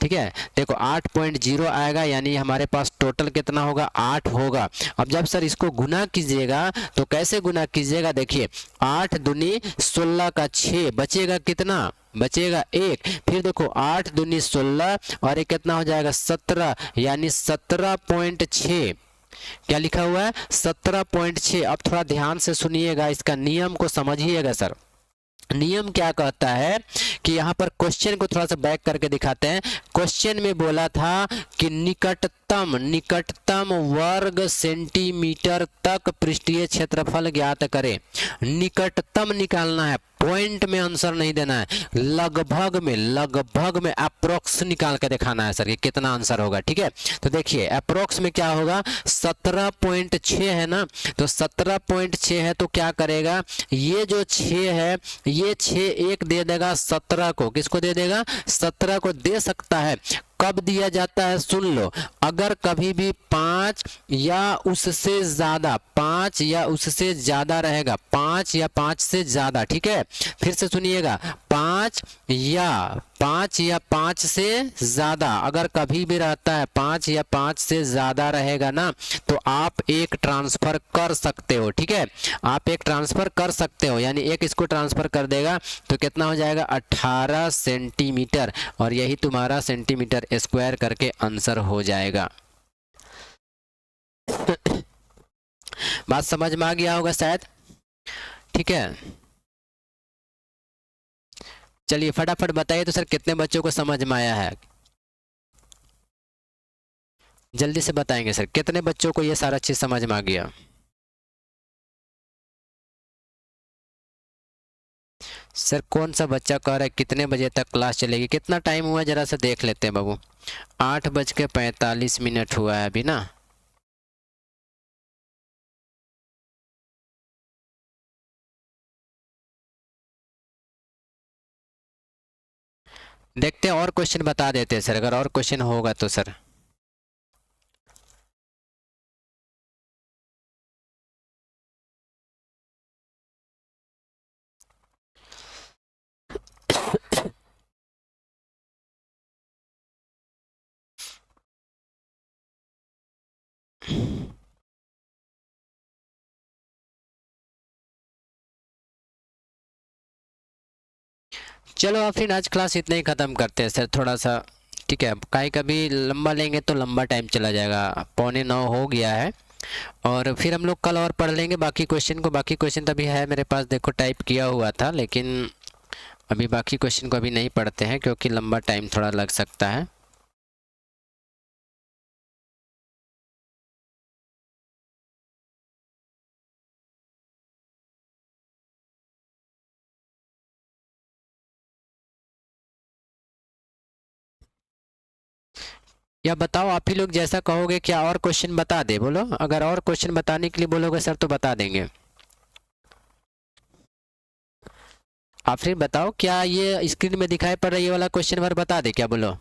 ठीक है, देखो 8.0 आएगा, यानी हमारे पास टोटल कितना होगा, 8 होगा। अब जब सर इसको गुना कीजिएगा तो कैसे गुना कीजिएगा, देखिए 8 दूनी 16 का 6, बचेगा कितना, बचेगा 1। फिर देखो 8 दूनी 16 और ये कितना हो जाएगा 17, यानी 17.6। क्या लिखा हुआ है, 17.6। अब थोड़ा ध्यान से सुनिएगा, इसका नियम को समझिएगा सर। नियम क्या कहता है कि यहाँ पर क्वेश्चन को थोड़ा सा बैक करके दिखाते हैं। क्वेश्चन में बोला था कि निकटतम वर्ग सेंटीमीटर तक पृष्ठीय क्षेत्रफल ज्ञात करें। निकटतम निकालना है, पॉइंट में आंसर नहीं देना है, लगभग में अप्रोक्स निकाल के दिखाना है सर कि कितना आंसर होगा। ठीक है, तो देखिए अप्रोक्स में क्या होगा, 17.6 है ना, तो 17.6 है तो क्या करेगा, ये जो 6 है, ये 6 एक दे देगा 17 को, किसको दे देगा, 17 को दे सकता है। कब दिया जाता है, सुन लो, अगर कभी भी 5 या उससे ज्यादा, 5 या उससे ज्यादा रहेगा, 5 या 5 से ज्यादा, ठीक है, फिर से सुनिएगा, 5 या 5 से ज्यादा अगर कभी भी रहता है, 5 या 5 से ज्यादा रहेगा ना, तो आप एक ट्रांसफर कर सकते हो। ठीक है, आप एक ट्रांसफर कर सकते हो, यानी एक इसको ट्रांसफर कर देगा तो कितना हो जाएगा, 18 सेंटीमीटर, और यही तुम्हारा सेंटीमीटर स्क्वायर करके आंसर हो जाएगा। बात समझ में आ गया होगा शायद। ठीक है, चलिए फटाफट बताइए तो सर कितने बच्चों को समझ में आया है, जल्दी से बताएंगे सर, कितने बच्चों को ये सारा चीज समझ में आ गया। सर कौन सा बच्चा कह रहा है कितने बजे तक क्लास चलेगी, कितना टाइम हुआ जरा से देख लेते हैं बाबू। 8:45 हुआ है अभी ना। देखते हैं और क्वेश्चन बता देते हैं सर, अगर और क्वेश्चन होगा तो सर। चलो अब फिर आज क्लास इतना ही ख़त्म करते हैं सर, थोड़ा सा। ठीक है, कभी लंबा लेंगे तो लंबा टाइम चला जाएगा, 8:45 हो गया है, और फिर हम लोग कल और पढ़ लेंगे बाकी क्वेश्चन को। बाकी क्वेश्चन तो अभी है मेरे पास, देखो टाइप किया हुआ था, लेकिन अभी बाकी क्वेश्चन को अभी नहीं पढ़ते हैं क्योंकि लंबा टाइम थोड़ा लग सकता है। या बताओ आप ही लोग जैसा कहोगे, क्या और क्वेश्चन बता दे, बोलो। अगर और क्वेश्चन बताने के लिए बोलोगे सर तो बता देंगे। आप फिर बताओ, क्या ये स्क्रीन में दिखाई पड़ रहा है ये वाला क्वेश्चन भर बता दे क्या, बोलो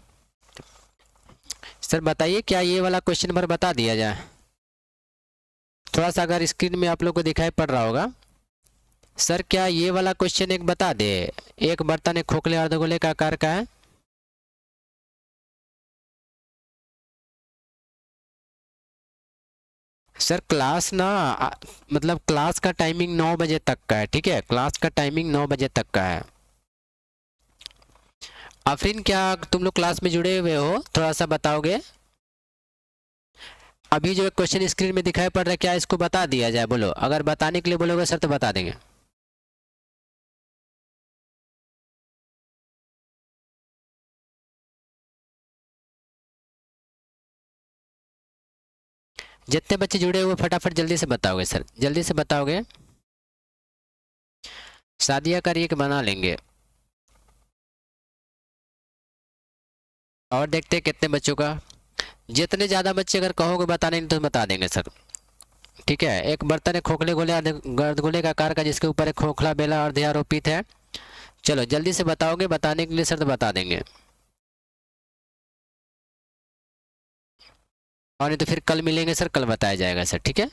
सर, बताइए क्या ये वाला क्वेश्चन भर बता दिया जाए। थोड़ा सा अगर स्क्रीन में आप लोग को दिखाई पड़ रहा होगा सर, क्या ये वाला क्वेश्चन एक बता दे, एक बर्तन एक खोखले अर्धगोले का आकार का है। सर क्लास ना मतलब क्लास का टाइमिंग 9 बजे तक का है। ठीक है, क्लास का टाइमिंग 9 बजे तक का है। आफरीन क्या तुम लोग क्लास में जुड़े हुए हो, थोड़ा सा बताओगे। अभी जो क्वेश्चन स्क्रीन में दिखाई पड़ रहा है, क्या इसको बता दिया जाए, बोलो। अगर बताने के लिए बोलोगे सर तो बता देंगे। जितने बच्चे जुड़े हुए फटाफट जल्दी से बताओगे सर, जल्दी से बताओगे। शादिया का एक बना लेंगे, और देखते हैं कितने बच्चों का। जितने ज़्यादा बच्चे अगर कहोगे बताने नहीं तो बता देंगे सर। ठीक है, एक बर्तन है खोखले गोले अर्धगोले का आकार का, जिसके ऊपर एक खोखला बेला और अर्धआरोपित है। चलो जल्दी से बताओगे, बताने के लिए सर तो बता देंगे। और नहीं तो फिर कल मिलेंगे सर, कल बताया जाएगा सर, ठीक है।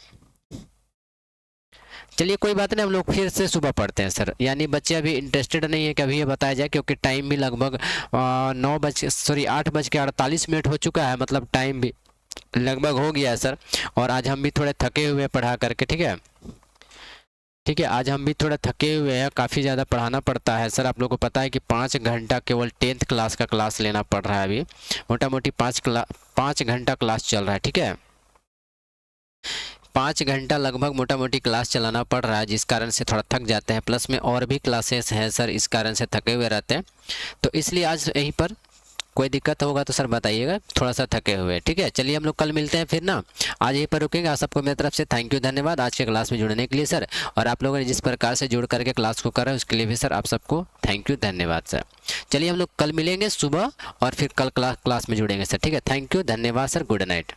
चलिए कोई बात नहीं, हम लोग फिर से सुबह पढ़ते हैं सर। यानी बच्चे अभी इंटरेस्टेड नहीं है कि अभी ये बताया जाए, क्योंकि टाइम भी लगभग 8:48 हो चुका है, मतलब टाइम भी लगभग हो गया है सर। और आज हम भी थोड़े थके हुए पढ़ा करके, ठीक है। ठीक है, आज हम भी थोड़ा थके हुए हैं, काफ़ी ज़्यादा पढ़ाना पड़ता है सर। आप लोगों को पता है कि 5 घंटा केवल 10th क्लास का क्लास लेना पड़ रहा है अभी। मोटा मोटी 5 घंटा क्लास चल रहा है, ठीक है। 5 घंटा लगभग मोटा मोटी क्लास चलाना पड़ रहा है, जिस कारण से थोड़ा थक जाते हैं। प्लस में और भी क्लासेस हैं सर, इस कारण से थके हुए रहते हैं। तो इसलिए आज यहीं पर कोई दिक्कत होगा तो सर बताइएगा, थोड़ा सा थके हुए, ठीक है। चलिए हम लोग कल मिलते हैं फिर ना, आज यहीं पर रुकेंगे। आप सबको मेरी तरफ से थैंक यू, धन्यवाद आज के क्लास में जुड़ने के लिए सर। और आप लोगों ने जिस प्रकार से जुड़ करके क्लास को करा उसके लिए भी सर आप सबको थैंक यू, धन्यवाद सर। चलिए हम लोग कल मिलेंगे सुबह और फिर कल क्लास में जुड़ेंगे सर, ठीक है। थैंक यू, धन्यवाद सर, गुड नाइट।